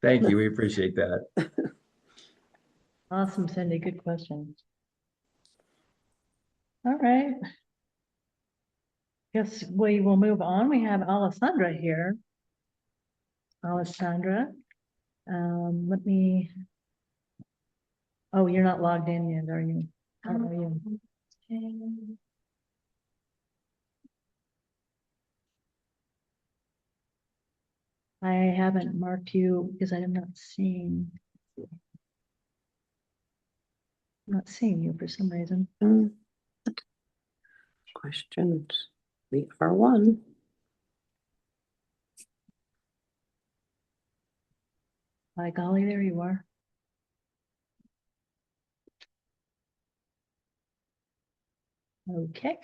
[SPEAKER 9] Thank you. We appreciate that.
[SPEAKER 1] Awesome, Cindy. Good question. All right. Guess we will move on. We have Alessandra here. Alessandra, let me. Oh, you're not logged in yet, are you? How are you? I haven't marked you because I am not seeing. I'm not seeing you for some reason.
[SPEAKER 7] Questions. We are one.
[SPEAKER 1] By golly, there you are. Okay.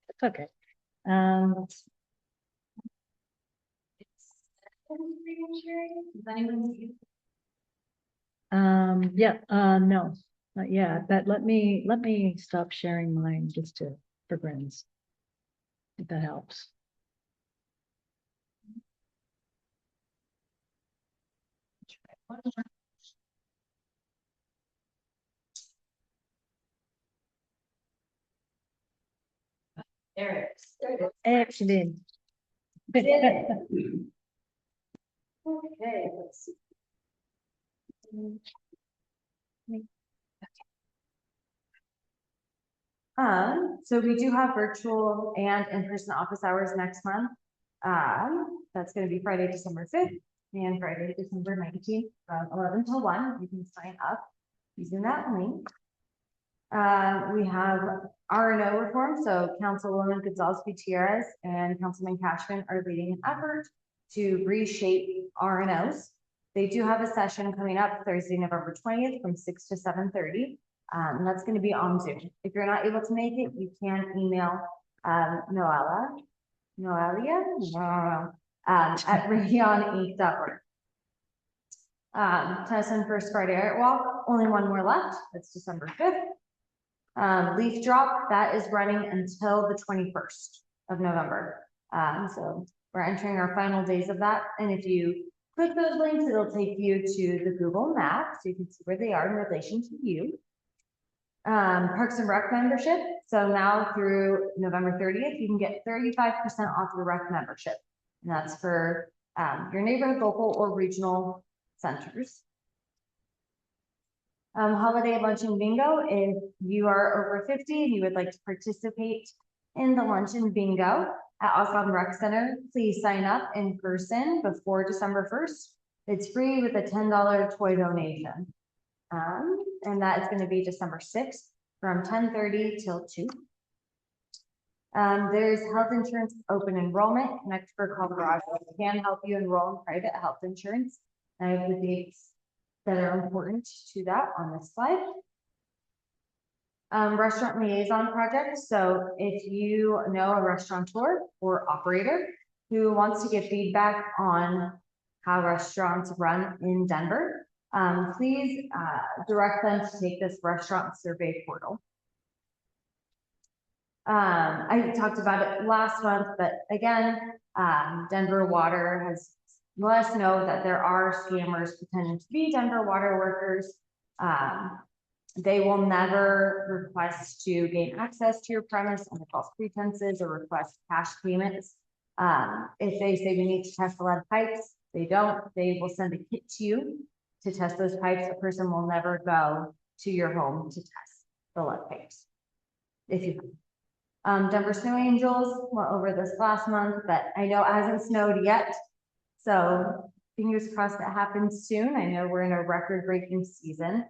[SPEAKER 1] It's okay. Let's see. Yeah, no, not yet, but let me stop sharing mine just for grins. If that helps.
[SPEAKER 10] There it is. There it is.
[SPEAKER 1] Excellent.
[SPEAKER 10] Okay, let's see. So we do have virtual and in-person office hours next month. That's going to be Friday, December 5th and Friday, December 19th from 11 till 1. You can sign up using that link. We have R&O reform. So Councilwoman Gonzalez Gutierrez and Councilman Cashman are leading an effort to reshape R&Os. They do have a session coming up Thursday, November 20th from 6 to 7:30. And that's going to be on Zoom. If you're not able to make it, you can email Noelia at radioninc.org. Tennyson First Friday Art Walk, only one more left. That's December 5th. Leaf Drop, that is running until the 21st of November. So we're entering our final days of that. And if you click those links, it'll take you to the Google map so you can see where they are in relation to you. Parks and Rec membership. So now through November 30th, you can get 35% off your rec membership. And that's for your neighborhood, local, or regional centers. Holiday luncheon bingo. If you are over 50 and you would like to participate in the luncheon bingo at Osgood Rec Center, please sign up in person before December 1st. It's free with a $10 toy donation. And that is going to be December 6th from 10:30 till 2. There's health insurance open enrollment. Connect for Colorado can help you enroll in private health insurance. I have the dates that are important to that on this slide. Restaurant liaison project. So if you know a restaurateur or operator who wants to give feedback on how restaurants run in Denver, please direct them to take this restaurant survey portal. I talked about it last month, but again, Denver Water has let us know that there are scammers pretending to be Denver Water workers. They will never request to gain access to your premise under false pretenses or request cash payments. If they say we need to test the lead pipes, they don't. They will send a kit to you to test those pipes. A person will never go to your home to test the lead pipes. If you Denver Snow Angels went over this last month, but I know it hasn't snowed yet. So fingers crossed that happens soon. I know we're in a record-breaking season.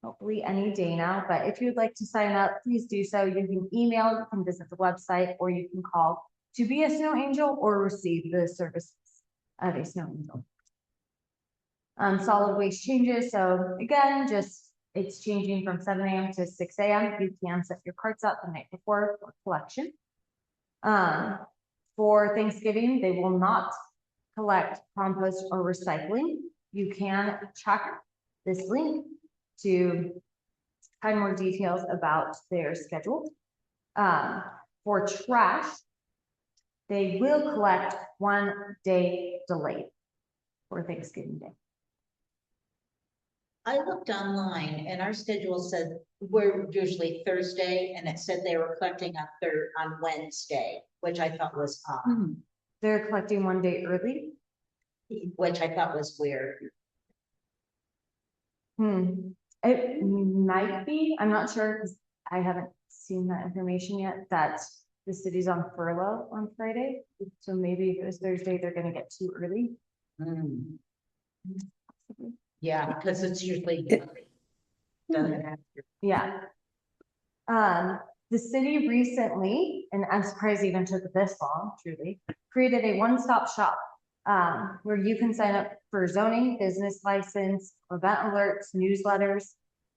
[SPEAKER 10] Hopefully any day now, but if you'd like to sign up, please do so. You can email, you can visit the website, or you can call to be a snow angel or receive the services of a snow angel. Solid waste changes. So again, it's changing from 7 a.m. to 6 a.m. You can set your carts out the night before for collection. For Thanksgiving, they will not collect compost or recycling. You can check this link to find more details about their schedule. For trash, they will collect 1 day delayed for Thanksgiving Day.
[SPEAKER 11] I looked online and our schedule said we're usually Thursday, and it said they were collecting on Wednesday, which I thought was odd.
[SPEAKER 10] They're collecting 1 day early,
[SPEAKER 11] Which I thought was weird.
[SPEAKER 10] It might be, I'm not sure, because I haven't seen that information yet, that the city's on furlough on Friday. So maybe if it was Thursday, they're gonna get too early.
[SPEAKER 11] Mm. Yeah, because it's usually.
[SPEAKER 10] Yeah. The city recently, and I'm surprised it even took this long, truly, created a one-stop shop where you can sign up for zoning, business license, event alerts, newsletters,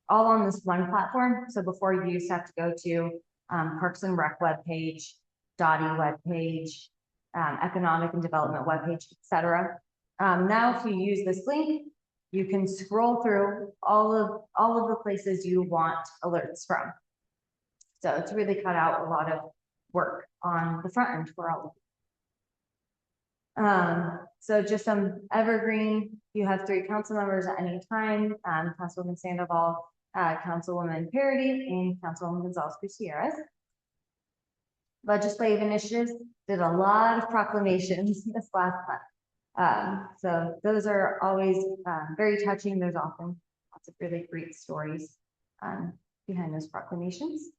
[SPEAKER 10] all on this one platform. So before you used to have to go to Parks and Rec webpage, Dottie webpage, Economic and Development webpage, etc. Now, if you use this link, you can scroll through all of the places you want alerts from. So it's really cut out a lot of work on the front end for all of you. So just some evergreen, you have 3 council members at any time, Councilwoman Sandoval, Councilwoman Parody, and Councilwoman Gonzalez Gutierrez. Legislative initiatives did a lot of proclamations this last month. So those are always very touching. There's often lots of really great stories behind those proclamations.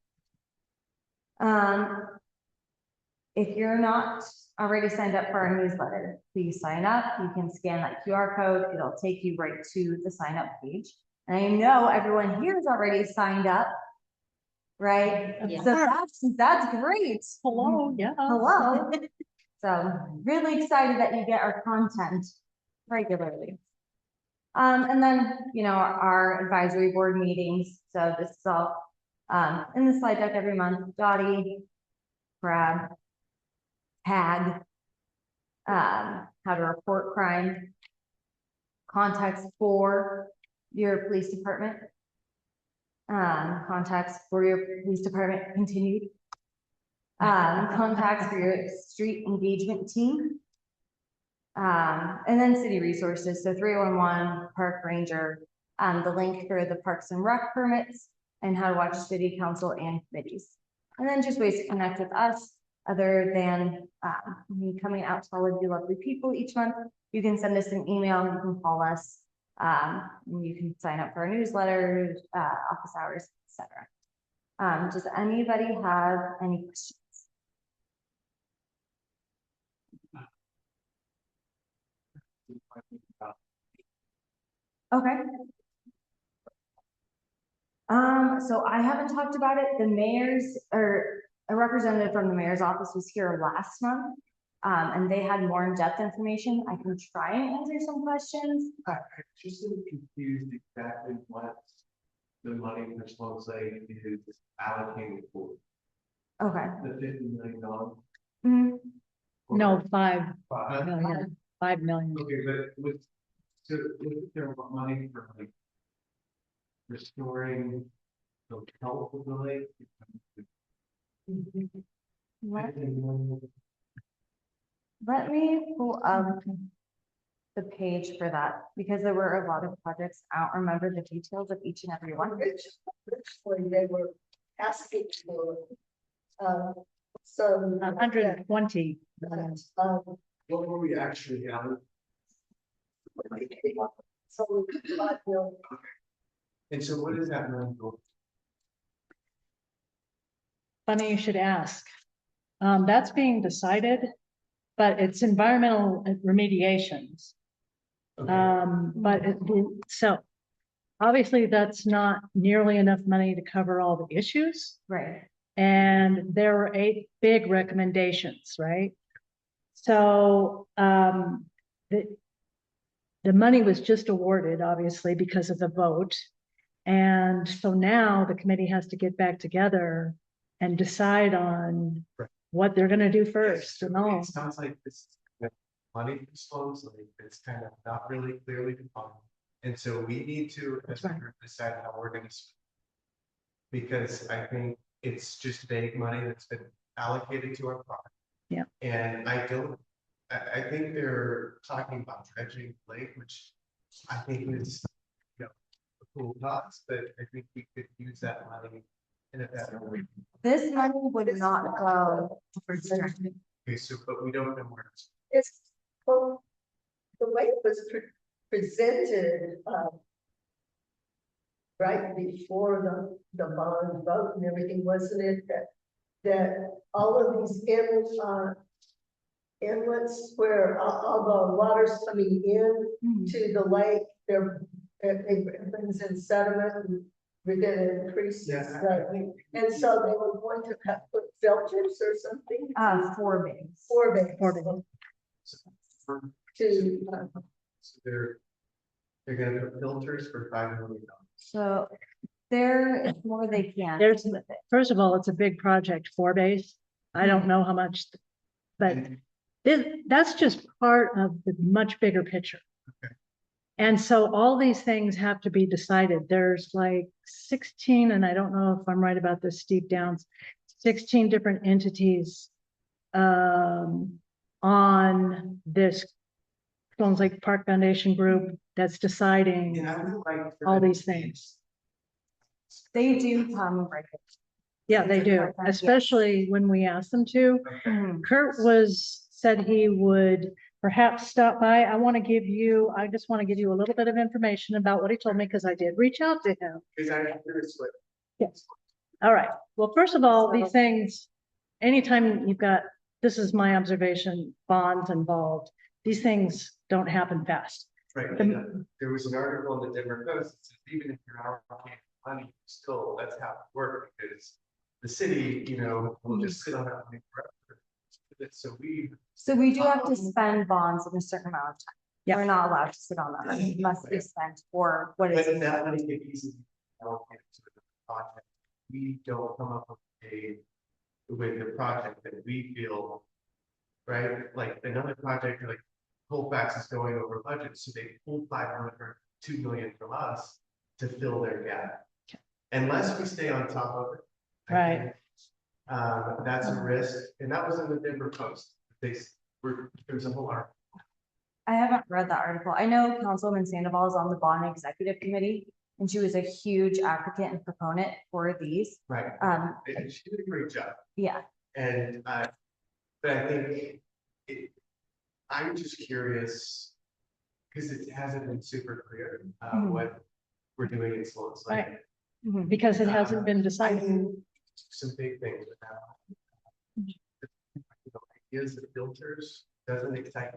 [SPEAKER 10] If you're not already signed up for our newsletter, please sign up. You can scan that QR code. It'll take you right to the sign up page. And I know everyone here is already signed up, right?
[SPEAKER 11] Yeah.
[SPEAKER 10] So that's great.
[SPEAKER 1] Hello, yeah.
[SPEAKER 10] Hello. So really excited that you get our content regularly. And then, you know, our advisory board meetings. So this is all in the slide deck every month. Dottie, Crab, Tag, how to report crime, contacts for your police department, contacts for your police department continued, contacts for your street engagement team, and then city resources. So 311, park ranger, the link for the parks and rec permits, and how to watch city council and committees. And then just ways to connect with us other than me coming out to all of you lovely people each month. You can send us an email, you can call us, and you can sign up for our newsletters, office hours, etc. Does anybody have any questions? Okay. So I haven't talked about it. The mayor's or a representative from the mayor's office was here last month. And they had more in-depth information. I can try and answer some questions.
[SPEAKER 6] I'm just a little confused exactly what the money for Sloan say is allocated for.
[SPEAKER 10] Okay.
[SPEAKER 6] The $50 million.
[SPEAKER 10] Mhm.
[SPEAKER 1] No, 5
[SPEAKER 6] Five.
[SPEAKER 1] million, 5 million.
[SPEAKER 6] Okay, but with, so was there money for like restoring the health of the lake?
[SPEAKER 10] Let me pull up the page for that because there were a lot of projects. I don't remember the details of each and every one.
[SPEAKER 12] Originally, they were asking for some
[SPEAKER 1] 120.
[SPEAKER 6] What were we actually having?
[SPEAKER 12] So
[SPEAKER 6] And so what is that money for?
[SPEAKER 1] Funny you should ask. That's being decided, but it's environmental remediations.
[SPEAKER 6] Okay.
[SPEAKER 1] So obviously that's not nearly enough money to cover all the issues.
[SPEAKER 10] Right.
[SPEAKER 1] And there were 8 big recommendations, right? So the money was just awarded, obviously, because of the vote. And so now the committee has to get back together and decide on what they're going to do first. And all.
[SPEAKER 6] It sounds like this money flows, like it's kind of not really clearly defined. And so we need to as a group decide how we're going to spend. Because I think it's just vague money that's been allocated to our project.
[SPEAKER 1] Yeah.
[SPEAKER 6] And I think they're talking about dredging the lake, which I think is, you know, a cool cause, but I think we could use that money in a better way.
[SPEAKER 10] This money would not go for dredging.
[SPEAKER 6] Okay, so, but we don't know where it's.
[SPEAKER 12] it's, well, the way it was presented, right before the bond vote and everything, wasn't it, that all of these inlets where all the water's coming in to the lake, everything's in sediment and we're gonna increase this, and so they were going to have put filters or something?
[SPEAKER 10] 4 bays.
[SPEAKER 12] 4 bays.
[SPEAKER 1] 4 bays.
[SPEAKER 12] To,
[SPEAKER 6] So they're gonna put filters for $5 million.
[SPEAKER 10] So there is more they can.
[SPEAKER 1] There's,
[SPEAKER 10] do with it.
[SPEAKER 1] first of all, it's a big project, 4 bays. I don't know how much, but that's just part of the much bigger picture.
[SPEAKER 6] Okay.
[SPEAKER 1] And so all these things have to be decided. There's like 16, and I don't know if I'm right about this, Steve Downs, 16 different entities on this Sloan Lake Park Foundation group that's deciding
[SPEAKER 6] And I would like for
[SPEAKER 1] all
[SPEAKER 6] them
[SPEAKER 1] these
[SPEAKER 6] to be-
[SPEAKER 1] things.
[SPEAKER 10] They do come right.
[SPEAKER 1] Yeah, they do,
[SPEAKER 10] Part-time, yeah.
[SPEAKER 1] especially when we ask them to.
[SPEAKER 10] Mhm.
[SPEAKER 1] Kurt said he would perhaps stop by. I just want to give you a little bit of information about what he told me, because I did reach out to him.
[SPEAKER 6] Because I'm curious what.
[SPEAKER 1] Yes. All right. Well, first of all, these things, anytime you've got, this is my observation, bonds involved, these things don't happen fast.
[SPEAKER 6] Right,
[SPEAKER 1] The-
[SPEAKER 6] and, there was an article in the Denver Post that says even if you're allocating money, still that's how it works, because the city, will just sit on that money forever. So
[SPEAKER 10] So we do have to spend bonds in a certain amount of time.
[SPEAKER 1] Yeah.
[SPEAKER 10] We're not allowed to sit on that money. It must be spent for what
[SPEAKER 6] but
[SPEAKER 10] is.
[SPEAKER 6] then that money could easily allocate to the project. We don't come up with the project that we feel, right? Like another project, like Colfax is going over budget, so they pulled 2 million from us to fill their gap. Unless we stay on top of it. I
[SPEAKER 1] Right.
[SPEAKER 6] think, that's a risk, and that was in the Denver Post. There's a whole article.
[SPEAKER 10] I haven't read that article. I know Councilwoman Sandoval is on the bond executive committee, and she was a huge advocate and proponent for these.
[SPEAKER 6] Right. And she did a great job.
[SPEAKER 10] Yeah.
[SPEAKER 6] And, but I think I'm just curious, because it hasn't been super clear, what we're doing in Sloan. Like,
[SPEAKER 1] Right. Because it hasn't been
[SPEAKER 6] I
[SPEAKER 1] decided.
[SPEAKER 6] can do some big things with that. Ideas of filters doesn't excite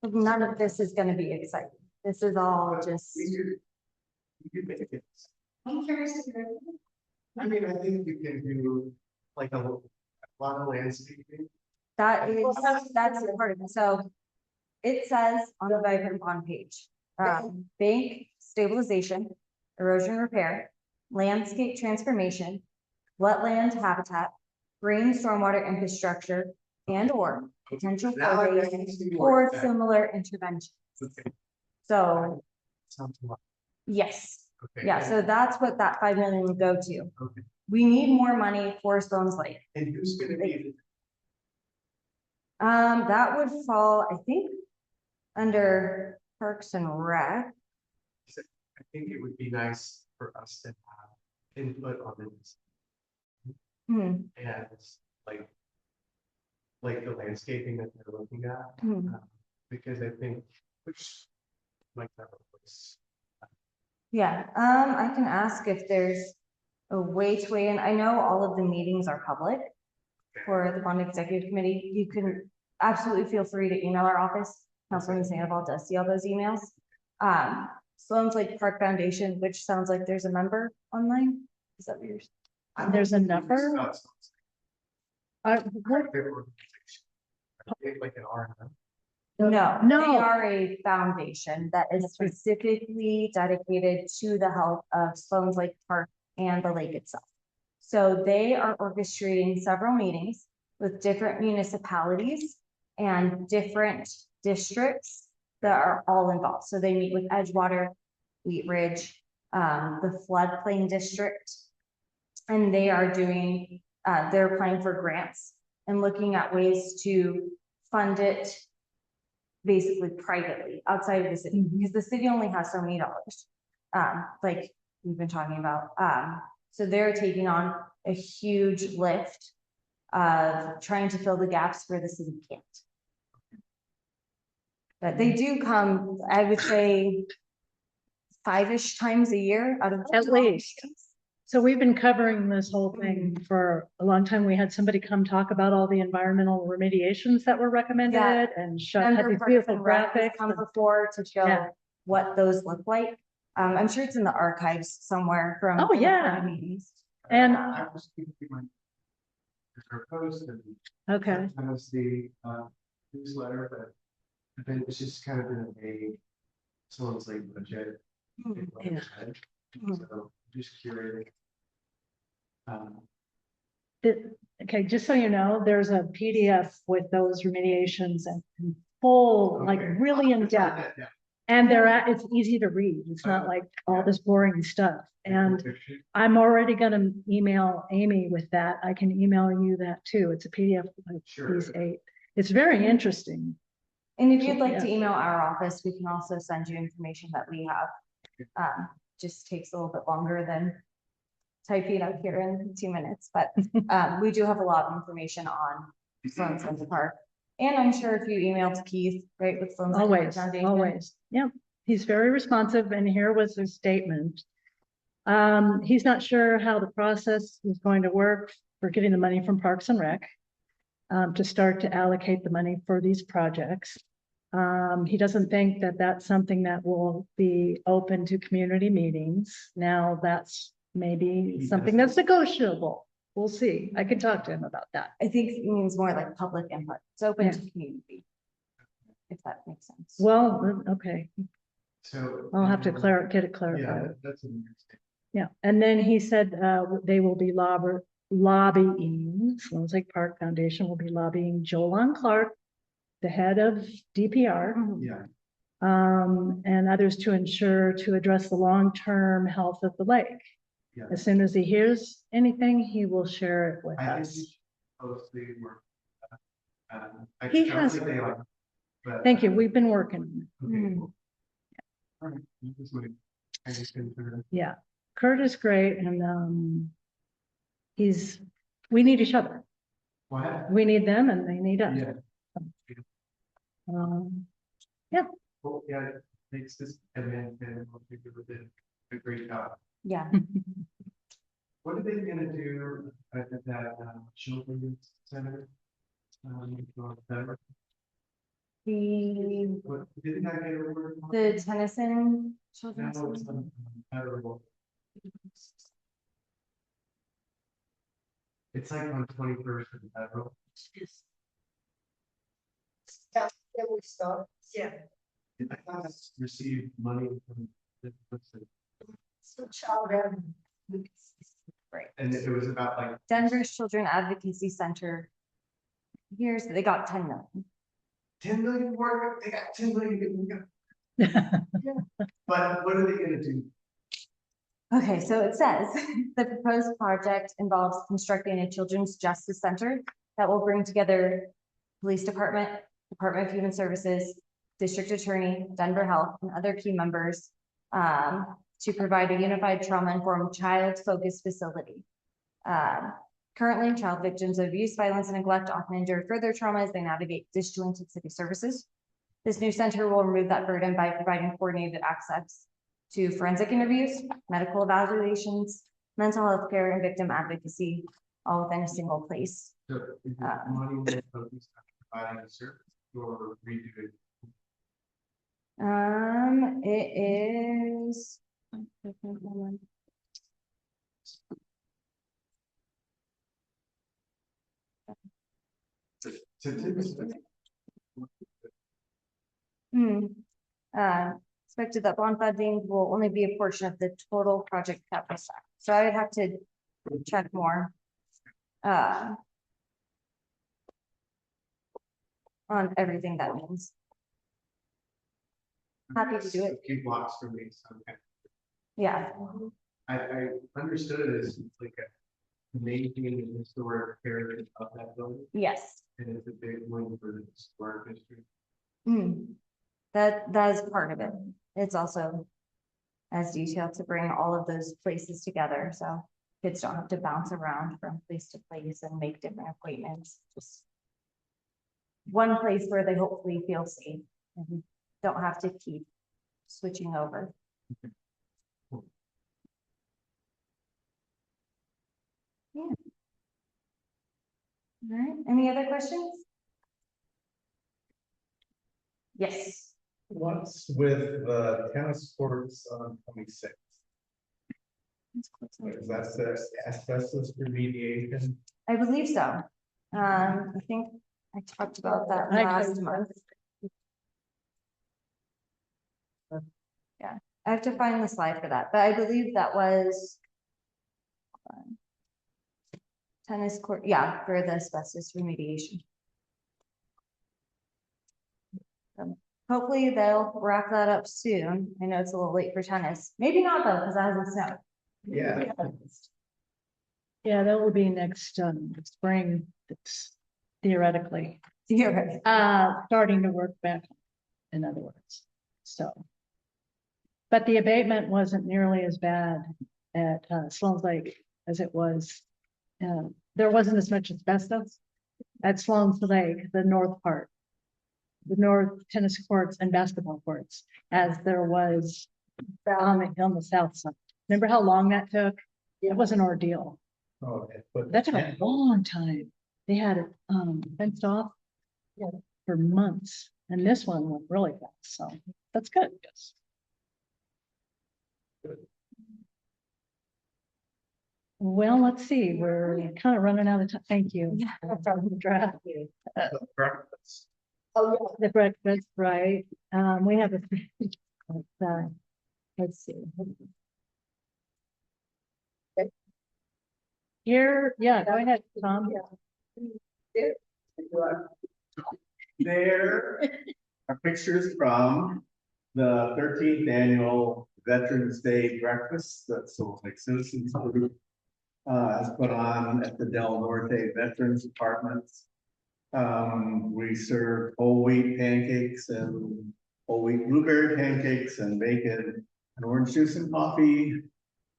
[SPEAKER 6] me.
[SPEAKER 10] None of this is gonna be exciting. This is all just.
[SPEAKER 6] We could make it.
[SPEAKER 12] I'm curious.
[SPEAKER 6] I mean, I think you can do like a lot of landscaping.
[SPEAKER 10] That's part of it. So it says on the Vibrant Bond page, bank stabilization, erosion repair, landscape transformation, wetland habitat, green stormwater infrastructure, and or potential
[SPEAKER 6] Now I
[SPEAKER 10] for
[SPEAKER 6] can see more
[SPEAKER 10] or
[SPEAKER 6] of that.
[SPEAKER 10] similar interventions.
[SPEAKER 6] Okay.
[SPEAKER 10] So
[SPEAKER 6] Sounds a lot.
[SPEAKER 10] yes,
[SPEAKER 6] Okay.
[SPEAKER 10] yeah, so that's what that 5 million would go to.
[SPEAKER 6] Okay.
[SPEAKER 10] We need more money for Sloan's Lake.
[SPEAKER 6] And who's gonna be,
[SPEAKER 10] That would fall, I think, under Parks and Rec.
[SPEAKER 6] I think it would be nice for us to have input on this
[SPEAKER 10] Hmm,
[SPEAKER 6] and like the landscaping that they're looking at.
[SPEAKER 10] hmm.
[SPEAKER 6] Because I think, which might have a place.
[SPEAKER 10] Yeah, I can ask if there's a way to weigh in. I know all of the meetings are public for the bond executive committee. You can absolutely feel free to email our office. Councilwoman Sandoval does see all those emails. Sloan's Lake Park Foundation, which sounds like there's a member online. Is that what you're?
[SPEAKER 1] There's a number.
[SPEAKER 6] Like an R&M.
[SPEAKER 10] No,
[SPEAKER 1] No.
[SPEAKER 10] they are a foundation that is specifically dedicated to the health of Sloan's Lake Park and the lake itself. So they are orchestrating several meetings with different municipalities and different districts that are all involved. So they meet with Edgewater, Wheat Ridge, the floodplain district. And they are doing, they're applying for grants and looking at ways to fund it basically privately outside of the city, because the city only has so many dollars. Like we've been talking about. So they're taking on a huge lift of trying to fill the gaps where the city can't. But they do come, I would say 5-ish times a year out of
[SPEAKER 1] At least. So we've been covering this whole thing for a long time. We had somebody come talk about all the environmental remediations that were recommended
[SPEAKER 10] Yeah.
[SPEAKER 1] and had
[SPEAKER 10] Denver
[SPEAKER 1] these
[SPEAKER 10] Parks
[SPEAKER 1] beautiful
[SPEAKER 10] and Rec has
[SPEAKER 1] graphics.
[SPEAKER 10] come
[SPEAKER 1] and-
[SPEAKER 10] before to show
[SPEAKER 1] Yeah.
[SPEAKER 10] what those look like. I'm sure it's in the archives somewhere from.
[SPEAKER 1] Oh,
[SPEAKER 10] the
[SPEAKER 1] yeah.
[SPEAKER 10] meetings.
[SPEAKER 1] And,
[SPEAKER 6] I was thinking my. Her post and
[SPEAKER 1] okay,
[SPEAKER 6] sometimes the newsletter, but then it's just kind of in a vague, someone's like budget.
[SPEAKER 1] yeah.
[SPEAKER 6] So just curious.
[SPEAKER 1] Okay, just so you know, there's a PDF with those remediations and full, like really in depth. And it's easy to read. It's not like all this boring stuff. And I'm already gonna email Amy with that. I can email you that too. It's a PDF of these 8. It's very interesting.
[SPEAKER 10] And if you'd like to
[SPEAKER 1] Yeah.
[SPEAKER 10] email our office, we can also send you information that we have. Just takes a little bit longer than typing up here in 2 minutes, but we do have a lot of information on Sloan Central Park. And I'm sure if you email to Keith, right, with Sloan Central Park
[SPEAKER 1] Always,
[SPEAKER 10] Foundation.
[SPEAKER 1] always. Yep. He's very responsive, and here was his statement. He's not sure how the process is going to work for getting the money from Parks and Rec to start to allocate the money for these projects. He doesn't think that that's something that will be open to community meetings. Now that's maybe something that's negotiable. We'll see. I can talk to him about that.
[SPEAKER 10] I think it means more like public input. It's open
[SPEAKER 1] Yeah.
[SPEAKER 10] to community. If that makes sense.
[SPEAKER 1] Well, okay.
[SPEAKER 6] So.
[SPEAKER 1] I'll have to get it clarified.
[SPEAKER 6] Yeah, that's interesting.
[SPEAKER 1] Yeah, and then he said they will be lobbying, Sloan Lake Park Foundation will be lobbying Jolan Clark, the head of DPR,
[SPEAKER 6] Yeah.
[SPEAKER 1] and others to address the long-term health of the lake.
[SPEAKER 6] Yeah.
[SPEAKER 1] As soon as he hears anything, he will share it with
[SPEAKER 6] I think
[SPEAKER 1] us.
[SPEAKER 6] you should post the work.
[SPEAKER 1] He has- Thank you, we've been working on it.
[SPEAKER 6] Okay, cool. All right, this way. I just consider.
[SPEAKER 1] Yeah, Kurt is great, and we need each other.
[SPEAKER 6] What?
[SPEAKER 1] We need them and they need us.
[SPEAKER 6] Yeah.
[SPEAKER 1] Yeah.
[SPEAKER 6] Well, yeah, it makes this event and people did a great job.
[SPEAKER 10] Yeah.
[SPEAKER 6] What are they gonna do at that children's center? Denver? What, didn't I get a word?
[SPEAKER 10] The Tennyson
[SPEAKER 6] No,
[SPEAKER 10] Children's.
[SPEAKER 6] it's federal. It's like on 21st and federal.
[SPEAKER 12] Yeah, then we start. Yeah.
[SPEAKER 6] I thought it's received money from the person.
[SPEAKER 12] So child advocacy.
[SPEAKER 10] Right.
[SPEAKER 6] And it was about like
[SPEAKER 10] Denver's Children Advocacy Center. They got 10 million.
[SPEAKER 6] 10 million more. They got 10 million. But what are they gonna do?
[SPEAKER 10] Okay, so it says the proposed project involves constructing a children's justice center that will bring together police department, Department of Human Services, district attorney, Denver Health, and other key members to provide a unified trauma-informed child-focused facility. Currently, child victims of abuse, violence, and neglect often endure further trauma as they navigate disjointed city services. This new center will remove that burden by providing coordinated access to forensic interviews, medical evaluations, mental health care, and victim advocacy, all within a single place.
[SPEAKER 6] So is it money that focused on providing a service or redo it?
[SPEAKER 10] It is. Expected that bond funding will only be a portion of the total project capital stack. So I would have to check more. On everything that means. Happy to do it.
[SPEAKER 6] A few blocks from me. So okay.
[SPEAKER 10] Yeah.
[SPEAKER 6] I understood it as like a maintaining the historic heritage of that building.
[SPEAKER 10] Yes.
[SPEAKER 6] And it's a big win for the historic district.
[SPEAKER 10] That is part of it. It's also as detailed to bring all of those places together, so kids don't have to bounce around from place to place and make different appointments. Just one place where they hopefully feel safe and don't have to keep switching over. All right, any other questions? Yes.
[SPEAKER 6] What's with the tennis courts on 26th? Is that the asbestos remediation?
[SPEAKER 10] I believe so. I think I talked about that last month. Yeah, I have to find the slide for that, but I believe that was tennis court, yeah, for the asbestos remediation. Hopefully they'll wrap that up soon. I know it's a little late for tennis. Maybe not though, because that hasn't snowed.
[SPEAKER 6] Yeah.
[SPEAKER 1] Yeah, that will be next spring, theoretically.
[SPEAKER 10] Theoretically.
[SPEAKER 1] Starting to work back, in other words. So. But the abatement wasn't nearly as bad at Sloan's Lake as it was. There wasn't as much asbestos at Sloan's Lake, the north part, the north tennis courts and basketball courts, as there was on the south side. Remember how long that took? It was an ordeal.
[SPEAKER 6] Okay, but
[SPEAKER 1] That took a long time. They had it fenced off for months, and this one went really fast. So that's good. Yes. Well, let's see. We're kind of running out of time. Thank you.
[SPEAKER 6] breakfast.
[SPEAKER 12] Oh,
[SPEAKER 1] The breakfast, right? We have a. Let's see. Here, yeah, go ahead, Tom.
[SPEAKER 6] There are pictures from the 13th annual Veterans Day breakfast that Salt Lake Citizens Group has put on at the Del Norte Veterans Apartments. We served whole wheat pancakes and whole wheat blueberry pancakes and bacon and orange juice and coffee.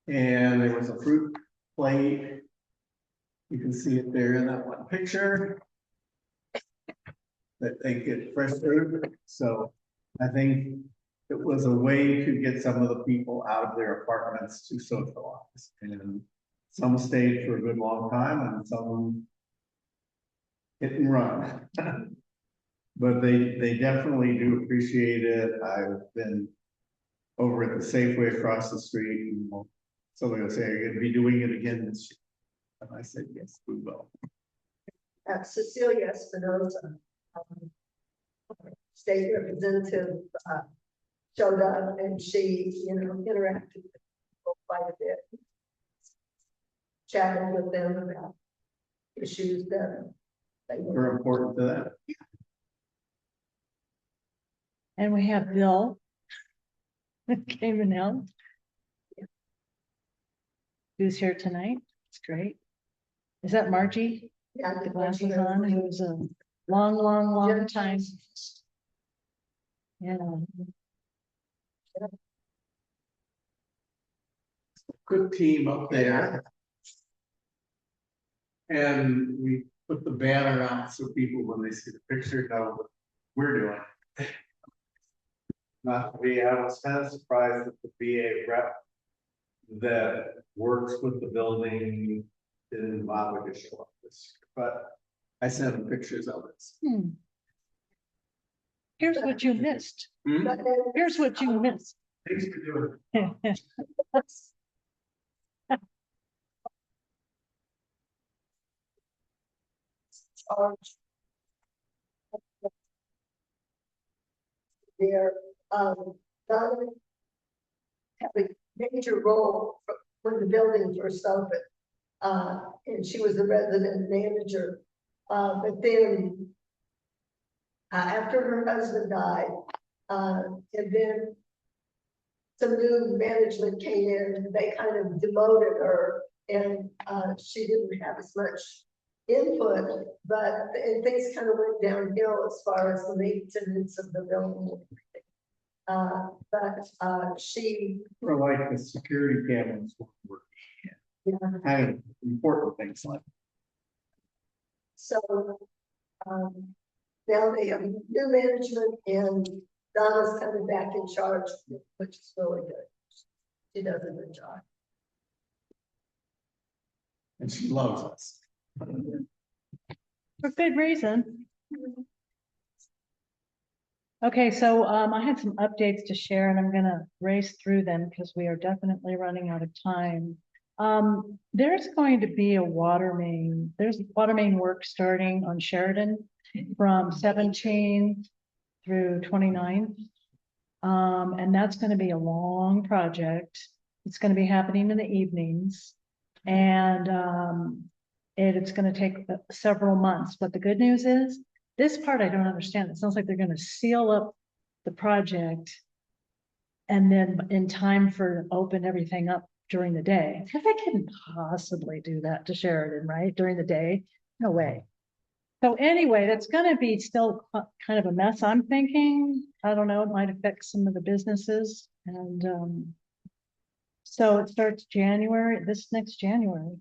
[SPEAKER 6] And there was a fruit plate. You can see it there in that one picture. That they get fresh fruit. So I think it was a way to get some of the people out of their apartments to socialize. And some stayed for a good long time and some hit and run. But they definitely do appreciate it. I've been over at the Safeway across the street and somebody will say, "Are you gonna be doing it again this year?" And I said, "Yes, we will."
[SPEAKER 12] Cecilia Espinosa, state representative, showed up and she, interacted with people quite a bit. Chatted with them about issues that they
[SPEAKER 6] We're important to that.
[SPEAKER 1] And we have Bill that came and helped. Who's here tonight? It's great. Is that Margie?
[SPEAKER 12] Yeah,
[SPEAKER 1] The glasses on, who was a long time. Yeah.
[SPEAKER 2] Good team up there. And we put the banner out so people, when they see the picture, know what we're doing. Not to be, I was kind of surprised that the VA rep that works with the building didn't bother to show up this year, but I sent them pictures of it.
[SPEAKER 1] Here's what you missed.
[SPEAKER 2] Hmm?
[SPEAKER 1] Here's what you missed.
[SPEAKER 2] Thanks for doing it.
[SPEAKER 12] Their Donna had a major role when the building first opened. And she was the resident manager. But then after her husband died, and then some new management came in, they kind of demoted her, and she didn't have as much input, and things kind of went downhill as far as the maintenance of the building. But she,
[SPEAKER 2] For like the security cameras were kind of important things like.
[SPEAKER 12] so now they have new management and Donna's coming back in charge, which is really good. She does a good job.
[SPEAKER 2] And she loves us.
[SPEAKER 1] for good reason. Okay, so I had some updates to share and I'm gonna race through them because we are definitely running out of time. There's going to be a water main, there's water main work starting on Sheridan from 17 through 29. And that's gonna be a long project. It's gonna be happening in the evenings. And it's gonna take several months. But the good news is, this part I don't understand. It sounds like they're gonna seal up the project and then in time for open everything up during the day. Because they couldn't possibly do that to Sheridan, right? During the day? No way. So anyway, that's gonna be still kind of a mess, I'm thinking. I don't know, it might affect some of the businesses. And so it starts this next January.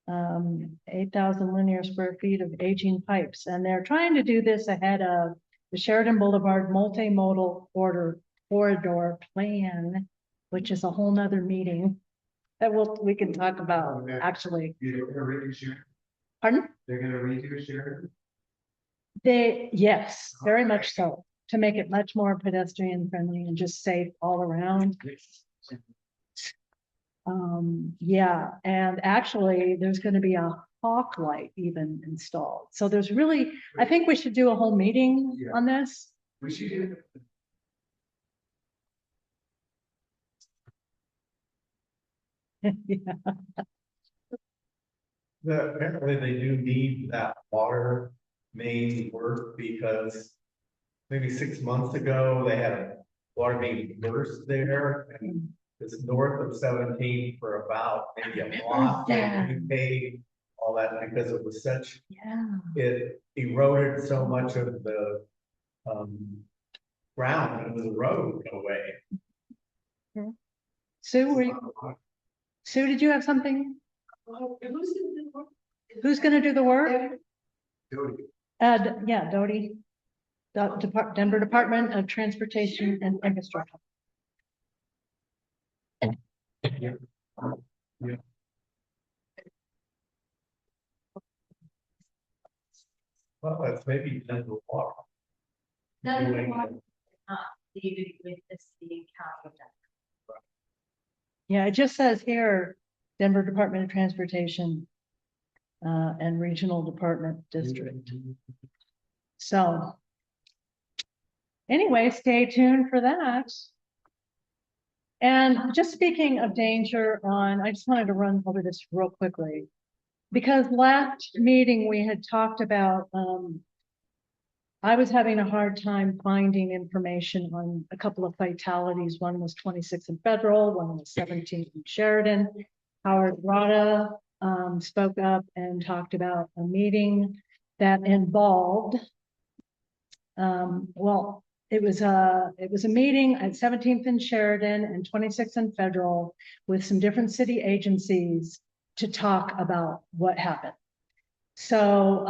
[SPEAKER 1] 8,000 linear square feet of aging pipes. And they're trying to do this ahead of the Sheridan Boulevard multimodal corridor plan, which is a whole nother meeting that we can talk about actually. Pardon?
[SPEAKER 6] They're gonna redo Sheridan?
[SPEAKER 1] Yes, very much so, to make it much more pedestrian friendly and just safe all around. Yeah, and actually there's going to be a hawk light even installed. So there's really, I think we should do a whole meeting on this.
[SPEAKER 6] We should do.
[SPEAKER 1] Yeah.
[SPEAKER 6] Apparently they do need that water main work because maybe 6 months ago, they had a water main burst there. And it's north of 17 for about maybe a block.
[SPEAKER 1] Yeah.
[SPEAKER 6] And we paid all that because it was such,
[SPEAKER 1] Yeah.
[SPEAKER 6] it eroded so much of the ground under the road away.
[SPEAKER 1] Sue, did you have something? Who's going to do the work? Yeah, Doty. Denver Department of Transportation and Infrastructure.
[SPEAKER 6] Yeah. Yeah. Well, that's maybe Denver water.
[SPEAKER 10] Denver water is not needed with the city and county of Denver.
[SPEAKER 1] Yeah, it just says here, Denver Department of Transportation and Regional Department District. So anyway, stay tuned for that. And just speaking of danger I just wanted to run over this real quickly. Because last meeting we had talked about, I was having a hard time finding information on a couple of fatalities. One was 26 in Federal, one was 17 in Sheridan. Howard Rada spoke up and talked about a meeting that involved, well, it was a meeting at 17th and Sheridan and 26th and Federal with some different city agencies to talk about what happened. So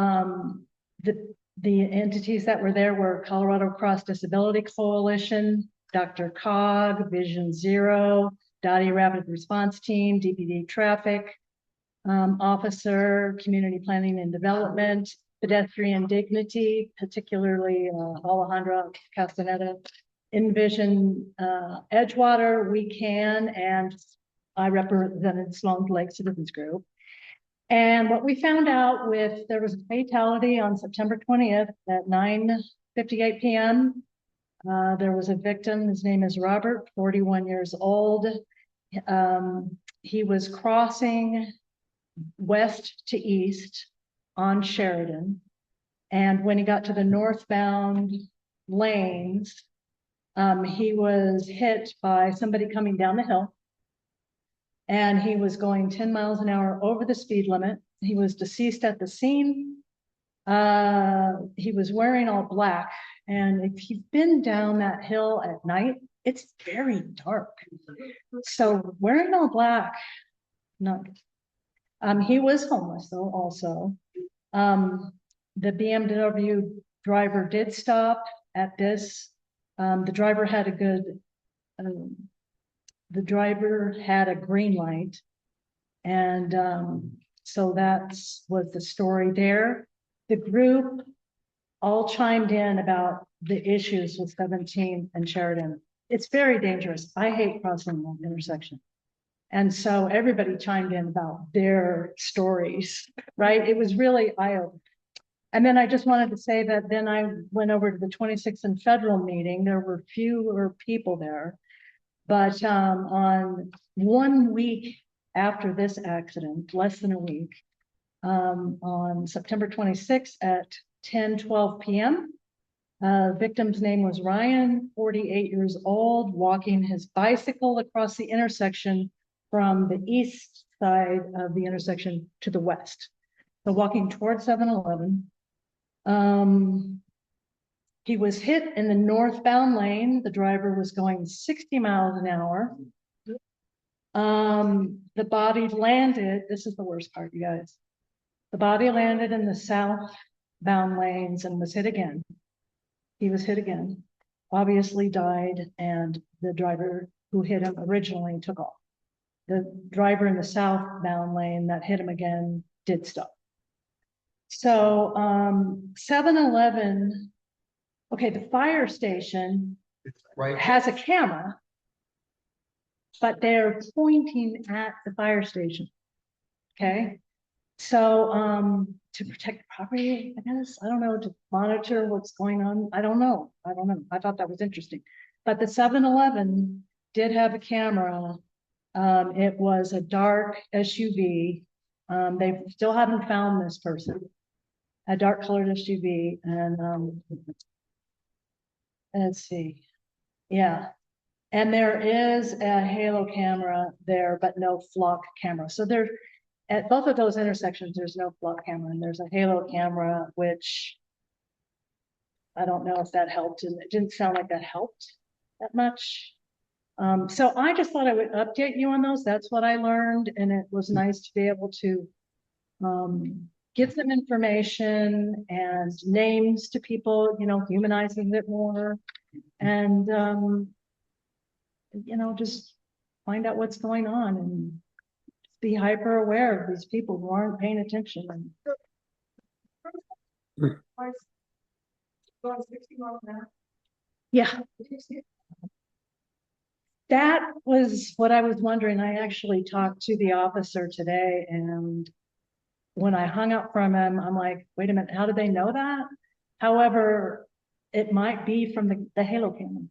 [SPEAKER 1] the entities that were there were Colorado Cross Disability Coalition, Dr. Cog, Vision Zero, Dottie Rapid Response Team, DPD Traffic Officer, Community Planning and Development, Pedestrian Dignity, particularly Alejandra Castaneda, Envision Edgewater, We Can, and I represented Sloan Lake Citizens Group. And what we found out there was a fatality on September 20th at 9:58 p.m. There was a victim, his name is Robert, 41 years old. He was crossing west to east on Sheridan. And when he got to the northbound lanes, he was hit by somebody coming down the hill. And he was going 10 miles an hour over the speed limit. He was deceased at the scene. He was wearing all black. And if you've been down that hill at night, it's very dark. So wearing all black, not good. He was homeless though also. The BMW driver did stop at this. The driver had a green light. And so that was the story there. the group all chimed in about the issues with 17 and Sheridan. It's very dangerous. I hate crossing that intersection. And so everybody chimed in about their stories, right? It was really eye-opening. And then I just wanted to say that then I went over to the 26th and Federal meeting. There were fewer people there. But on 1 week after this accident, less than a week, on September 26th at 10:12 p.m., victim's name was Ryan, 48 years old, walking his bicycle across the intersection from the east side of the intersection to the west. So walking towards 7-Eleven. He was hit in the northbound lane. The driver was going 60 miles an hour. The body landed, this is the worst part, you guys. The body landed in the southbound lanes and was hit again. He was hit again, obviously died, and the driver who hit him originally took off. The driver in the southbound lane that hit him again did stop. So 7-Eleven, okay, the fire station has a camera, but they're pointing at the fire station. Okay. So to protect the property, I guess, I don't know, to monitor what's going on. I don't know. I thought that was interesting. But the 7-Eleven did have a camera. It was a dark SUV. They still haven't found this person. A dark colored SUV, and let's see. Yeah. And there is a halo camera there, but no flock camera. So there, at both of those intersections, there's no flock camera, and there's a halo camera, which I don't know if that helped, and it didn't sound like that helped that much. So I just thought I would update you on those. That's what I learned, and it was nice to be able to give some information and names to people, you know, humanizing it more, and you know, just find out what's going on and be hyper aware of these people who aren't paying attention. Yeah. That was what I was wondering. I actually talked to the officer today, and when I hung up from him, I'm like, wait a minute, how do they know that? However, it might be from the halo camera.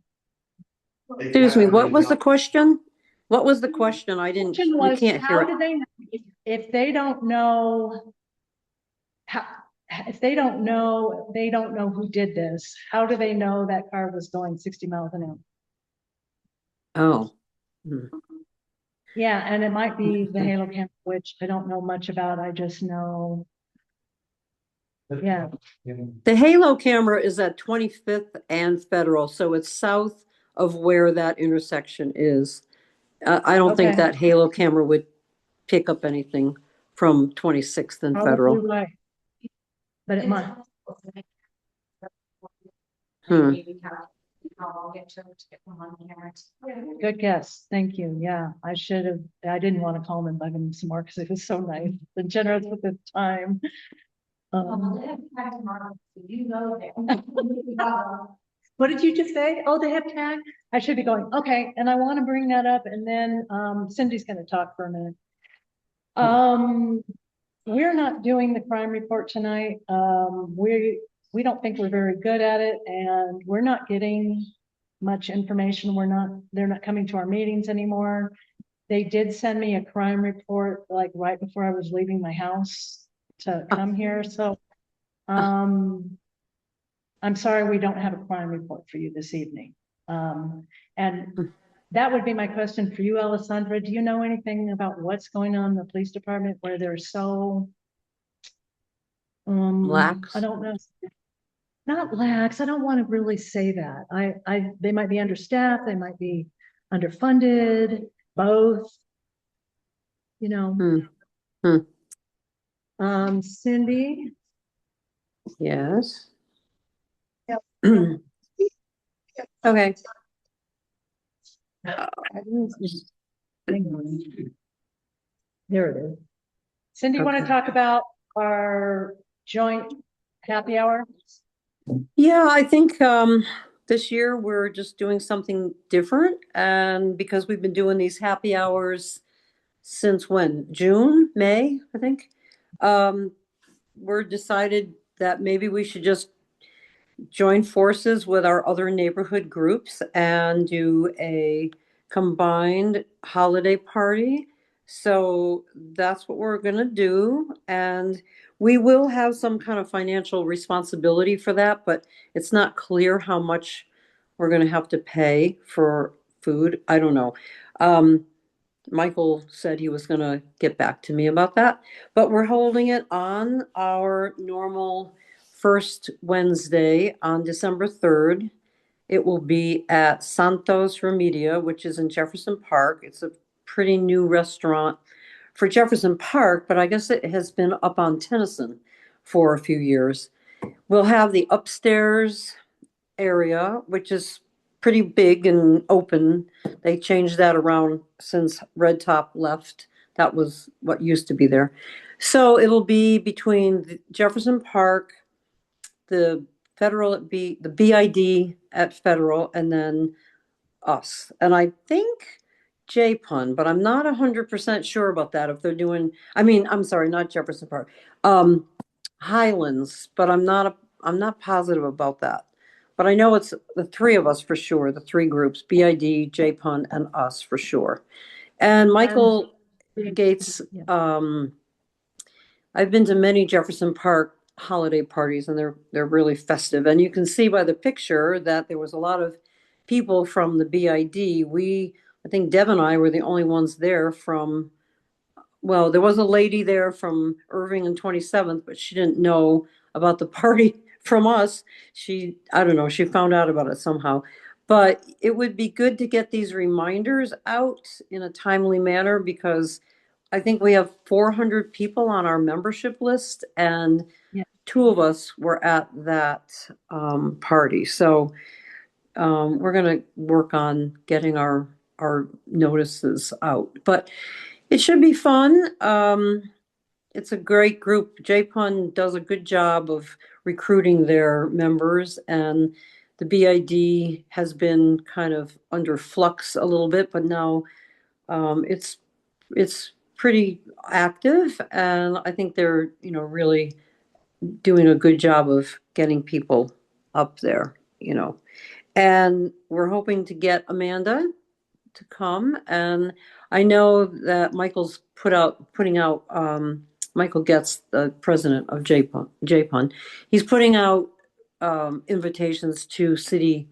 [SPEAKER 8] Excuse me, what was the question? What was the question? I didn't,
[SPEAKER 1] Question
[SPEAKER 8] we
[SPEAKER 1] was,
[SPEAKER 8] can't hear
[SPEAKER 1] how
[SPEAKER 8] it.
[SPEAKER 1] do they know if they don't know how, if they don't know who did this, how do they know that car was going 60 miles an hour?
[SPEAKER 8] Oh.
[SPEAKER 1] Yeah, and it might be the halo camera, which I don't know much about. I just know. Yeah.
[SPEAKER 8] The halo camera is at 25th and Federal, so it's south of where that intersection is. I don't think
[SPEAKER 1] Okay.
[SPEAKER 8] that halo camera would pick up anything from 26th and
[SPEAKER 1] Probably
[SPEAKER 8] Federal.
[SPEAKER 1] right. But it might. Good guess. Thank you. Yeah, I should have. I didn't want to call him and bug him some more because it was so nice and generous with his time. What did you just say? Oh, they have tag. I should be going. Okay, and I want to bring that up, and then Cindy's going to talk for a minute. We're not doing the crime report tonight. We don't think we're very good at it, and we're not getting much information. They're not coming to our meetings anymore. They did send me a crime report like right before I was leaving my house to come here. So I'm sorry we don't have a crime report for you this evening. And that would be my question for you, Alessandra. Do you know anything about what's going on in the police department where they're so
[SPEAKER 8] Lax?
[SPEAKER 1] I don't know. Not lax. I don't want to really say that. They might be understaffed, they might be underfunded, both. You know. Cindy.
[SPEAKER 8] Yes.
[SPEAKER 1] Yep.
[SPEAKER 8] Okay.
[SPEAKER 1] There it is. Cindy, want to talk about our joint happy hour?
[SPEAKER 8] Yeah, I think this year we're just doing something different. And because we've been doing these happy hours since when? June, May, I think. We're decided that maybe we should just join forces with our other neighborhood groups and do a combined holiday party. So that's what we're going to do. And we will have some kind of financial responsibility for that, but it's not clear how much we're going to have to pay for food. I don't know. Michael said he was going to get back to me about that, but we're holding it on our normal first Wednesday on December 3rd. It will be at Santos Remedia, which is in Jefferson Park. It's a pretty new restaurant for Jefferson Park, but I guess it has been up on Tennyson for a few years. We'll have the upstairs area, which is pretty big and open. They changed that around since Red Top left. That was what used to be there. So it'll be between Jefferson Park, the Federal at the BID at Federal, and then us. And I think JPUN, but I'm not 100% sure about that. If they're doing, I mean, I'm sorry, not Jefferson Park, Highlands, but I'm not positive about that. But I know it's the three of us for sure, the three groups, BID, JPUN, and us for sure. And Michael Gates, I've been to many Jefferson Park holiday parties, and they're really festive. And you can see by the picture that there was a lot of people from the BID. I think Deb and I were the only ones there from, well, there was a lady there from Irving and 27th, but she didn't know about the party from us. I don't know, she found out about it somehow. But it would be good to get these reminders out in a timely manner because I think we have 400 people on our membership list, and two of us were at that party. So we're going to work on getting our notices out. But it should be fun. It's a great group. JPUN does a good job of recruiting their members, and the BID has been kind of under flux a little bit, but now it's pretty active, and I think they're really doing a good job of getting people up there. And we're hoping to get Amanda to come, and I know that Michael's putting out Michael Getz, the president of JPUN. He's putting out invitations to city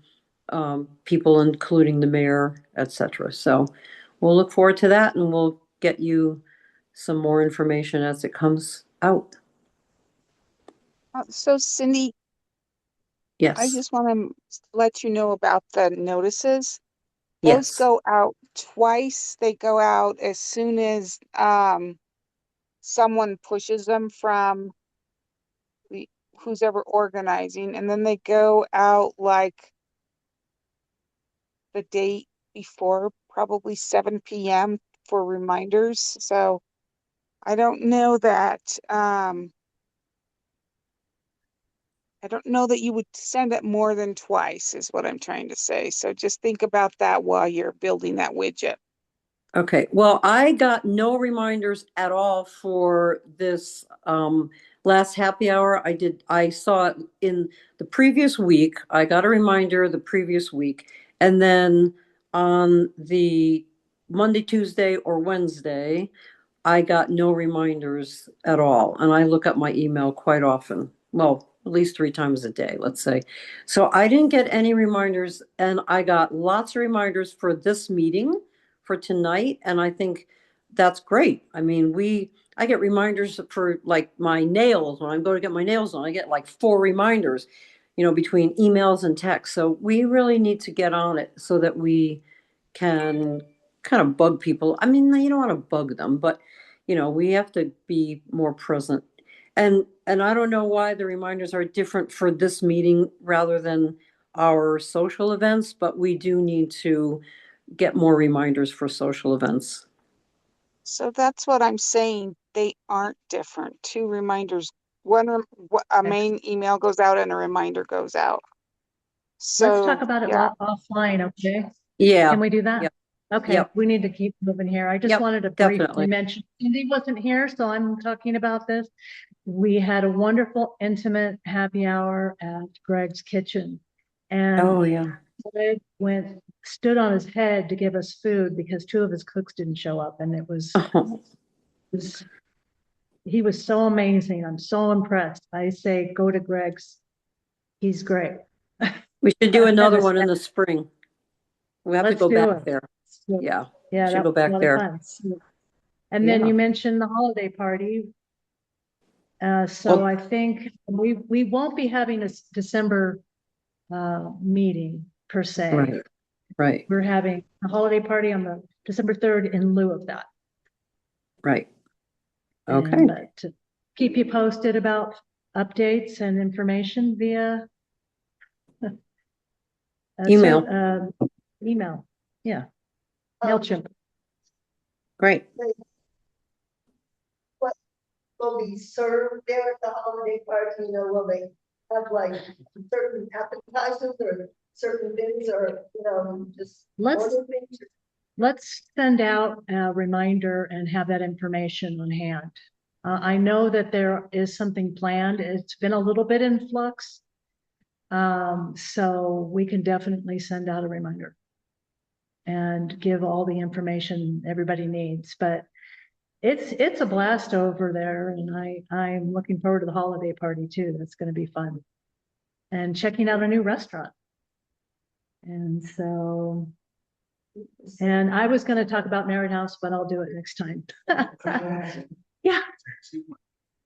[SPEAKER 8] people, including the mayor, etc. So we'll look forward to that, and we'll get you some more information as it comes out.
[SPEAKER 5] So Cindy,
[SPEAKER 8] Yes.
[SPEAKER 5] I just want to let you know about the notices. Those
[SPEAKER 8] Yes.
[SPEAKER 5] go out twice. They go out as soon as someone pushes them from who's ever organizing, and then they go out like the date before, probably 7 p.m. for reminders. So I don't know that you would send it more than twice, is what I'm trying to say. So just think about that while you're building that widget.
[SPEAKER 8] Okay, well, I got no reminders at all for this last happy hour. I saw it in the previous week. I got a reminder the previous week. And then on the Monday, Tuesday, or Wednesday, I got no reminders at all. And I look at my email quite often. Well, at least 3 times a day, let's say. So I didn't get any reminders, and I got lots of reminders for this meeting for tonight, and I think that's great. I mean, I get reminders for like my nails. When I go to get my nails done, I get like 4 reminders, between emails and text. So we really need to get on it so that we can kind of bug people. I mean, you don't want to bug them, but we have to be more present. And I don't know why the reminders are different for this meeting rather than our social events, but we do need to get more reminders for social events.
[SPEAKER 5] So that's what I'm saying. They aren't different. 2 reminders a main email goes out and a reminder goes out.
[SPEAKER 1] Let's
[SPEAKER 5] So,
[SPEAKER 1] talk about it
[SPEAKER 5] yeah.
[SPEAKER 1] offline, okay?
[SPEAKER 8] Yeah.
[SPEAKER 1] Can we do that?
[SPEAKER 8] Yep.
[SPEAKER 1] Okay,
[SPEAKER 8] Yep.
[SPEAKER 1] we need to keep moving here. I just
[SPEAKER 8] Yep,
[SPEAKER 1] wanted to briefly
[SPEAKER 8] definitely.
[SPEAKER 1] mention, Cindy wasn't here, so I'm talking about this. We had a wonderful, intimate happy hour at Greg's Kitchen. And
[SPEAKER 8] Oh, yeah.
[SPEAKER 1] Greg stood on his head to give us food because 2 of his cooks didn't show up, and it was he was so amazing. I'm so impressed. I say go to Greg's. He's great.
[SPEAKER 8] We should do another one in the spring. We have to
[SPEAKER 1] Let's
[SPEAKER 8] go
[SPEAKER 1] do
[SPEAKER 8] back
[SPEAKER 1] it.
[SPEAKER 8] there. Yeah.
[SPEAKER 1] Yeah,
[SPEAKER 8] Should
[SPEAKER 1] that
[SPEAKER 8] go
[SPEAKER 1] was
[SPEAKER 8] back
[SPEAKER 1] a lot of
[SPEAKER 8] there.
[SPEAKER 1] fun. And then
[SPEAKER 8] Yeah.
[SPEAKER 1] you mentioned the holiday party. So
[SPEAKER 8] Well-
[SPEAKER 1] I think we won't be having a December meeting per se.
[SPEAKER 8] Right. Right.
[SPEAKER 1] We're having a holiday party on the December 3rd in lieu of that.
[SPEAKER 8] Right. Okay.
[SPEAKER 1] And, but to keep you posted about updates and information via
[SPEAKER 8] Email.
[SPEAKER 1] Email. Yeah. MailChimp.
[SPEAKER 8] Great.
[SPEAKER 12] What will be served there at the holiday party? You know, will they have like certain appetizers or certain things, or you know, just order things?
[SPEAKER 1] Let's send out a reminder and have that information on hand. I know that there is something planned. It's been a little bit in flux. So we can definitely send out a reminder and give all the information everybody needs. But it's a blast over there, and I'm looking forward to the holiday party too. That's going to be fun. And checking out a new restaurant. And so, and I was going to talk about Merit House, but I'll do it next time. Yeah.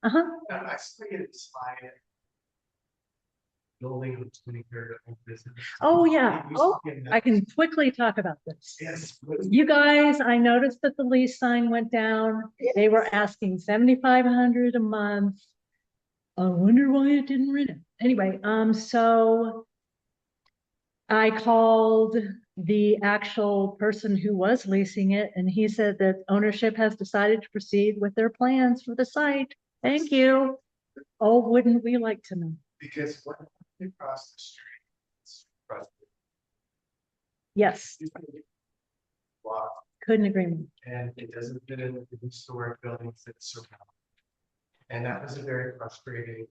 [SPEAKER 1] Uh-huh.
[SPEAKER 6] I still get it slide. Building on 23rd of business.
[SPEAKER 1] Oh, yeah. Oh, I can quickly talk about this.
[SPEAKER 6] Yes.
[SPEAKER 1] You guys, I noticed that the lease sign went down. They were asking $7,500 a month. I wonder why it didn't renew. Anyway, so I called the actual person who was leasing it, and he said that ownership has decided to proceed with their plans for the site. Thank you. Oh, wouldn't we like to know?
[SPEAKER 6] Because when you cross the street, it's frustrating.
[SPEAKER 1] Yes.
[SPEAKER 6] Wow.
[SPEAKER 1] Couldn't agree more.
[SPEAKER 6] And it doesn't fit in with the historic buildings that surround. And that was a very frustrating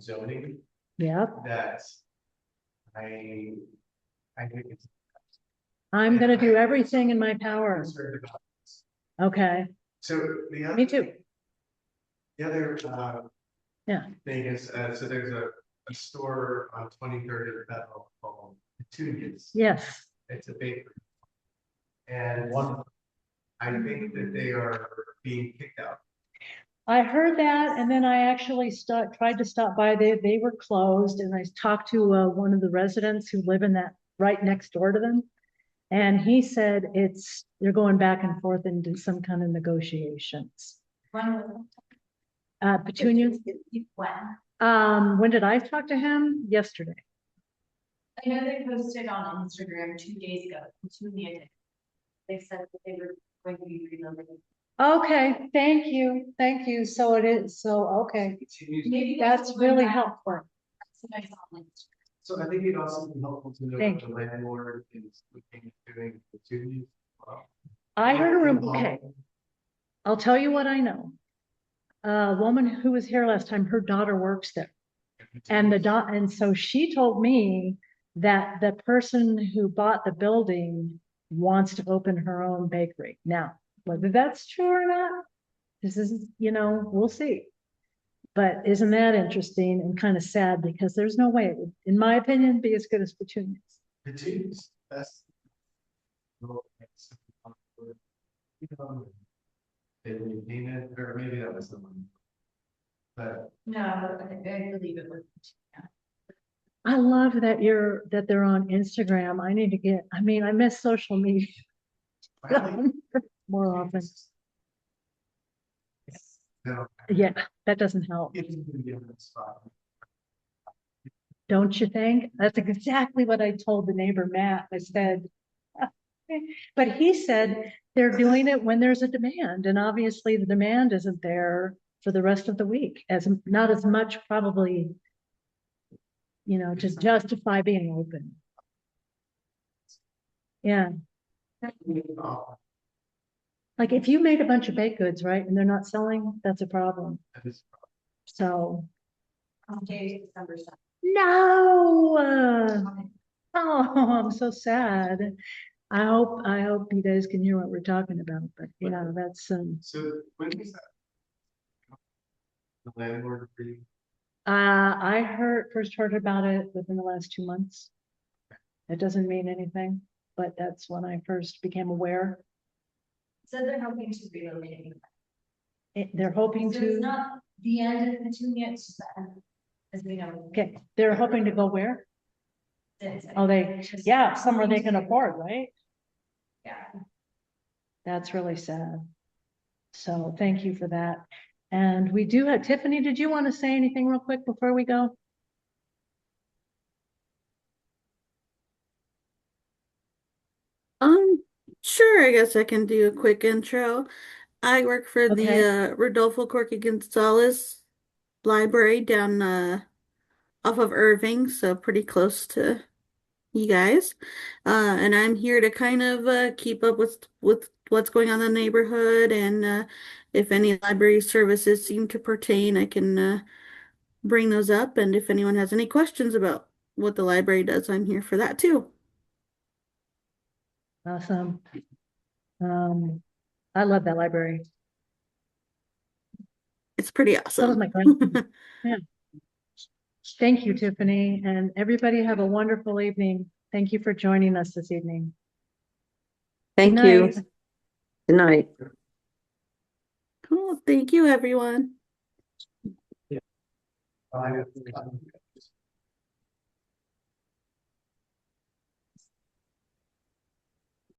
[SPEAKER 6] zoning
[SPEAKER 1] Yeah.
[SPEAKER 6] that I think it's.
[SPEAKER 1] I'm going to do everything in my power.
[SPEAKER 6] Concerned about this.
[SPEAKER 1] Okay.
[SPEAKER 6] So the other.
[SPEAKER 1] Me too.
[SPEAKER 6] The other
[SPEAKER 1] Yeah.
[SPEAKER 6] thing is, so there's a store on 23rd in Bethel called Petunias.
[SPEAKER 1] Yes.
[SPEAKER 6] It's a bakery. And I think that they are being kicked out.
[SPEAKER 1] I heard that, and then I actually tried to stop by. They were closed, and I talked to one of the residents who live in that right next door to them, and he said they're going back and forth into some kind of negotiations. Petunias. When did I talk to him? Yesterday.
[SPEAKER 10] I know they posted on Instagram 2 days ago. They said that they were going to be rebuilding.
[SPEAKER 1] Okay, thank you. Thank you. So it is. So, okay.
[SPEAKER 10] Maybe
[SPEAKER 1] That's really helpful.
[SPEAKER 6] So I think it'd also be helpful to know
[SPEAKER 1] Thank
[SPEAKER 6] what the landlord is looking at doing the Petunias.
[SPEAKER 1] I heard a rumor. Okay. I'll tell you what I know. A woman who was here last time, her daughter works there. And so she told me that the person who bought the building wants to open her own bakery. Now, whether that's true or not, this is, we'll see. But isn't that interesting and kind of sad, because there's no way it would, in my opinion, be as good as Petunias.
[SPEAKER 6] Petunias, that's. Or maybe that was the one. But
[SPEAKER 10] No, I believe it was.
[SPEAKER 1] I love that they're on Instagram. I miss social media more often.
[SPEAKER 6] no,
[SPEAKER 1] Yeah, that doesn't help.
[SPEAKER 6] it's gonna be on the spot.
[SPEAKER 1] Don't you think? That's exactly what I told the neighbor, Matt. I said, but he said they're doing it when there's a demand, and obviously the demand isn't there for the rest of the week, as not as much probably, you know, to justify being open. Yeah. Like if you made a bunch of baked goods, right, and they're not selling, that's a problem. So.
[SPEAKER 10] December 7th.
[SPEAKER 1] No. Oh, I'm so sad. I hope you guys can hear what we're talking about, but yeah, that's,
[SPEAKER 6] So when is that? The landlord agreement?
[SPEAKER 1] I first heard about it within the last 2 months. It doesn't mean anything, but that's when I first became aware.
[SPEAKER 10] So they're hoping to relocate.
[SPEAKER 1] They're hoping
[SPEAKER 10] So it's
[SPEAKER 1] to,
[SPEAKER 10] not the end of the tune yet, it's just the end, as we know.
[SPEAKER 1] okay, they're hoping to go where? Oh, yeah, somewhere they can afford, right?
[SPEAKER 10] Yeah.
[SPEAKER 1] That's really sad. So thank you for that. And we do have, Tiffany, did you want to say anything real quick before we go?
[SPEAKER 7] Sure, I guess I can do a quick intro. I work for
[SPEAKER 1] Okay.
[SPEAKER 7] the Rodolfo Corky Gonzalez Library down off of Irving, so pretty close to you guys. And I'm here to kind of keep up with what's going on in the neighborhood, and if any library services seem to pertain, I can bring those up. And if anyone has any questions about what the library does, I'm here for that too.
[SPEAKER 1] Awesome. I love that library.
[SPEAKER 7] It's pretty
[SPEAKER 1] That was
[SPEAKER 7] awesome.
[SPEAKER 1] my question. Yeah. Thank you, Tiffany, and everybody have a wonderful evening. Thank you for joining us this evening.
[SPEAKER 8] Thank
[SPEAKER 1] Good
[SPEAKER 8] you.
[SPEAKER 1] night.
[SPEAKER 8] Good night.
[SPEAKER 7] Cool. Thank you, everyone.
[SPEAKER 6] Yeah.